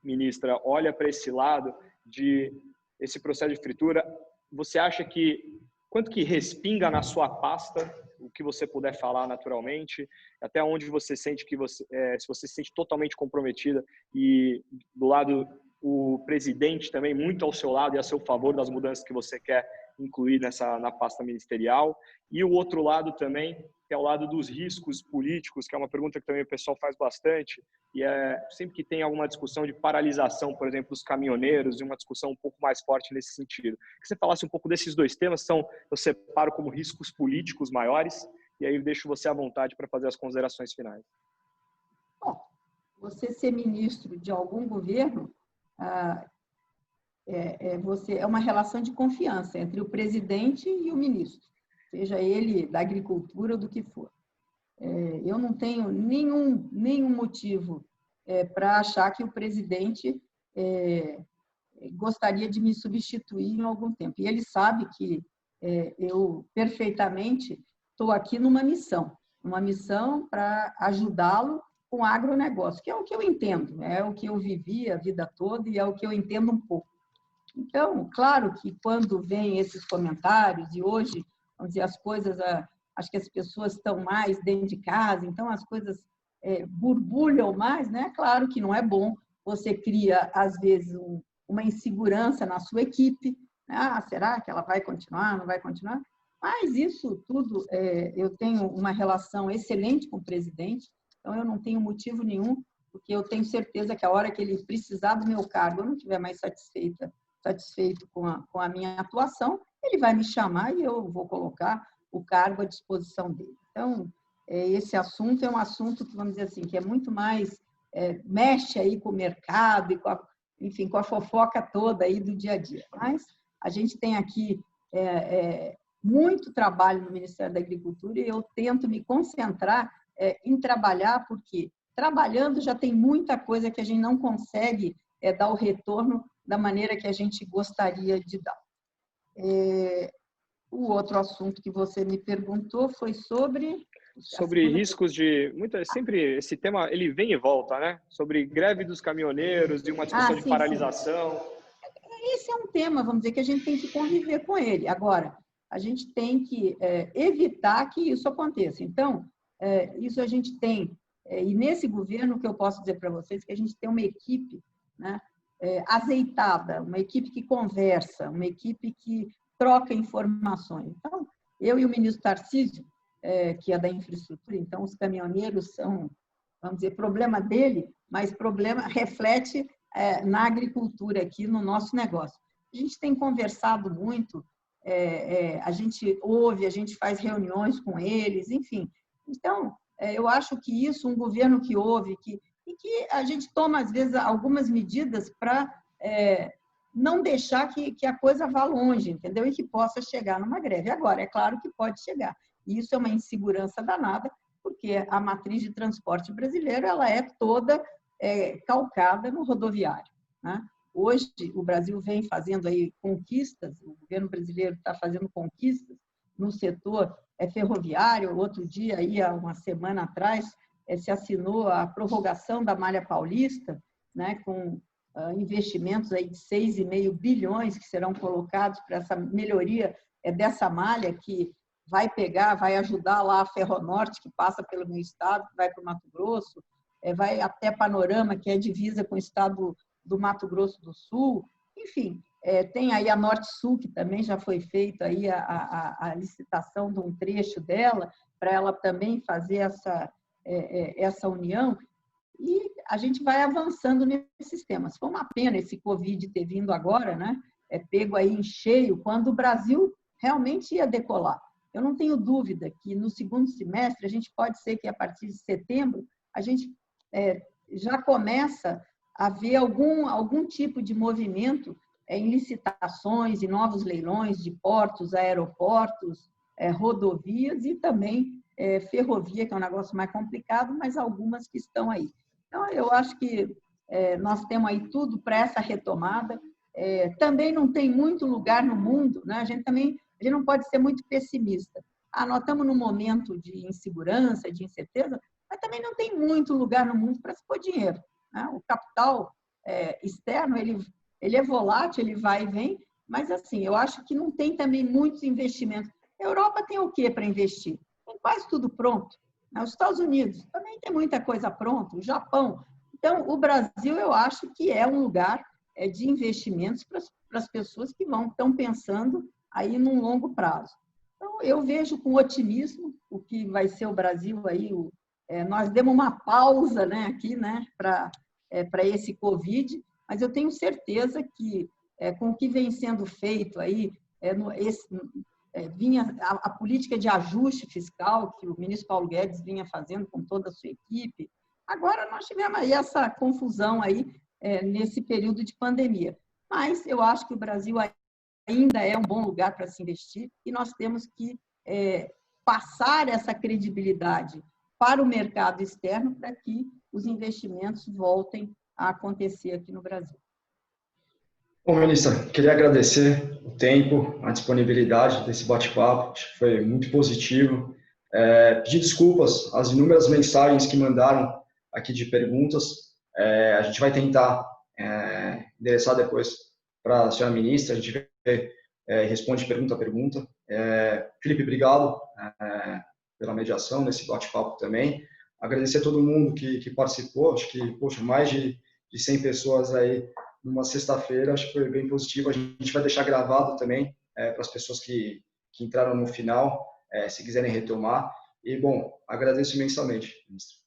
ministra, olha para esse lado de esse processo de fritura? Você acha que quanto que respinga na sua pasta, o que você puder falar naturalmente, até onde você sente que se você se sente totalmente comprometida e do lado o presidente também muito ao seu lado e a seu favor das mudanças que você quer incluir na pasta ministerial, e o outro lado também, que é o lado dos riscos políticos, que é uma pergunta que também o pessoal faz bastante, e sempre que tem alguma discussão de paralisação, por exemplo, dos caminhoneiros, e uma discussão um pouco mais forte nesse sentido. Que você falasse um pouco desses dois temas, eu separo como riscos políticos maiores, e aí eu deixo você à vontade para fazer as considerações finais. Bom, você ser ministro de algum governo, é uma relação de confiança entre o presidente e o ministro, seja ele da agricultura ou do que for. Eu não tenho nenhum motivo para achar que o presidente gostaria de me substituir em algum tempo. E ele sabe que eu perfeitamente estou aqui numa missão para ajudá-lo com agronegócio, que é o que eu entendo, é o que eu vivi a vida toda e é o que eu entendo um pouco. Então, claro que quando vem esses comentários, e hoje, vamos dizer, as coisas, acho que as pessoas estão mais dentro de casa, então as coisas borbulham mais, né? Claro que não é bom, você cria, às vezes, uma insegurança na sua equipe, né? Será que ela vai continuar, não vai continuar? Mas isso tudo, eu tenho uma relação excelente com o presidente, então eu não tenho motivo nenhum, porque eu tenho certeza que a hora que ele precisar do meu cargo, eu não estiver mais satisfeito com a minha atuação, ele vai me chamar e eu vou colocar o cargo à disposição dele. Então, esse assunto é um assunto que, vamos dizer assim, que é muito mais, mexe aí com o mercado e enfim, com a fofoca toda aí do dia a dia. Mas a gente tem aqui muito trabalho no Ministério da Agricultura e eu tento me concentrar em trabalhar, porque trabalhando já tem muita coisa que a gente não consegue dar o retorno da maneira que a gente gostaria de dar. O outro assunto que você me perguntou foi sobre riscos de sempre esse tema ele vem e volta, né? Sobre greve dos caminhoneiros e uma discussão de paralisação. Sim. Esse é um tema, vamos dizer, que a gente tem que conviver com ele. Agora, a gente tem que evitar que isso aconteça. Então, isso a gente tem, e nesse governo, o que eu posso dizer para vocês, que a gente tem uma equipe, né, azeitada, uma equipe que conversa, uma equipe que troca informações. Então, eu e o ministro Tarcísio, que é da infraestrutura, então os caminhoneiros são, vamos dizer, problema dele, mas problema reflete na agricultura aqui, no nosso negócio. A gente tem conversado muito, a gente ouve, a gente faz reuniões com eles, enfim. Então, eu acho que isso, um governo que ouve, e que a gente toma, às vezes, algumas medidas para não deixar que a coisa vá longe, entendeu? E que possa chegar numa greve. Agora, é claro que pode chegar. E isso é uma insegurança danada, porque a matriz de transporte brasileiro ela é toda calcada no rodoviário, né? Hoje, o Brasil vem fazendo aí conquistas, o governo brasileiro está fazendo conquistas no setor ferroviário. Outro dia, aí, há uma semana atrás, se assinou a prorrogação da Malha Paulista, né, com investimentos aí de 6,5 bilhões que serão colocados para essa melhoria dessa malha que vai ajudar lá a Ferronorte, que passa pelo meu estado, que vai para o Mato Grosso, vai até Panorama, que é divisa com o estado do Mato Grosso do Sul. Enfim, tem aí a Norte-Sul, que também já foi feita aí a licitação de um trecho dela, para ela também fazer essa união. E a gente vai avançando nesses temas. Foi uma pena esse Covid ter vindo agora, né? Pego aí em cheio, quando o Brasil realmente ia decolar. Eu não tenho dúvida que no segundo semestre, a gente pode ser que a partir de setembro, a gente já começa a ver algum tipo de movimento em licitações e novos leilões de portos, aeroportos, rodovias e também ferrovia, que é um negócio mais complicado, mas algumas que estão aí. Então, eu acho que nós temos aí tudo para essa retomada. Também não tem muito lugar no mundo, né? A gente não pode ser muito pessimista. Nós estamos num momento de insegurança, de incerteza, mas também não tem muito lugar no mundo para se pôr dinheiro, né? O capital externo, ele é volátil, ele vai e vem, mas assim, eu acho que não tem também muitos investimentos. A Europa tem o quê para investir? Tem quase tudo pronto. Os Estados Unidos também tem muita coisa pronta, o Japão. Então, o Brasil, eu acho que é um lugar de investimentos para as pessoas que estão pensando aí num longo prazo. Então, eu vejo com otimismo o que vai ser o Brasil aí. Nós demos uma pausa, né, aqui, né, para esse Covid, mas eu tenho certeza que com o que vem sendo feito aí, vinha a política de ajuste fiscal que o ministro Paulo Guedes vinha fazendo com toda a sua equipe. Agora nós tivemos aí essa confusão aí nesse período de pandemia. Mas eu acho que o Brasil ainda é um bom lugar para se investir e nós temos que passar essa credibilidade para o mercado externo para que os investimentos voltem a acontecer aqui no Brasil. Bom, ministra, queria agradecer o tempo, a disponibilidade desse bate-papo, acho que foi muito positivo. Pedir desculpas às inúmeras mensagens que mandaram aqui de perguntas. A gente vai tentar endereçar depois para a senhora ministra, a gente responde pergunta a pergunta. Felipe, obrigado pela mediação nesse bate-papo também. Agradecer a todo mundo que participou, acho que, poxa, mais de 100 pessoas aí numa sexta-feira, acho que foi bem positivo. A gente vai deixar gravado também para as pessoas que entraram no final, se quiserem retomar. E, bom, agradeço imensamente, ministro.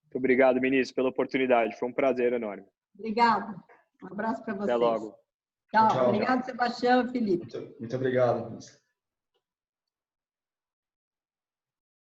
Muito obrigado, ministro, pela oportunidade. Foi um prazer enorme. Obrigado. Um abraço para vocês. Até logo. Tchau. Obrigado, Sebastião e Felipe. Muito obrigado, ministro.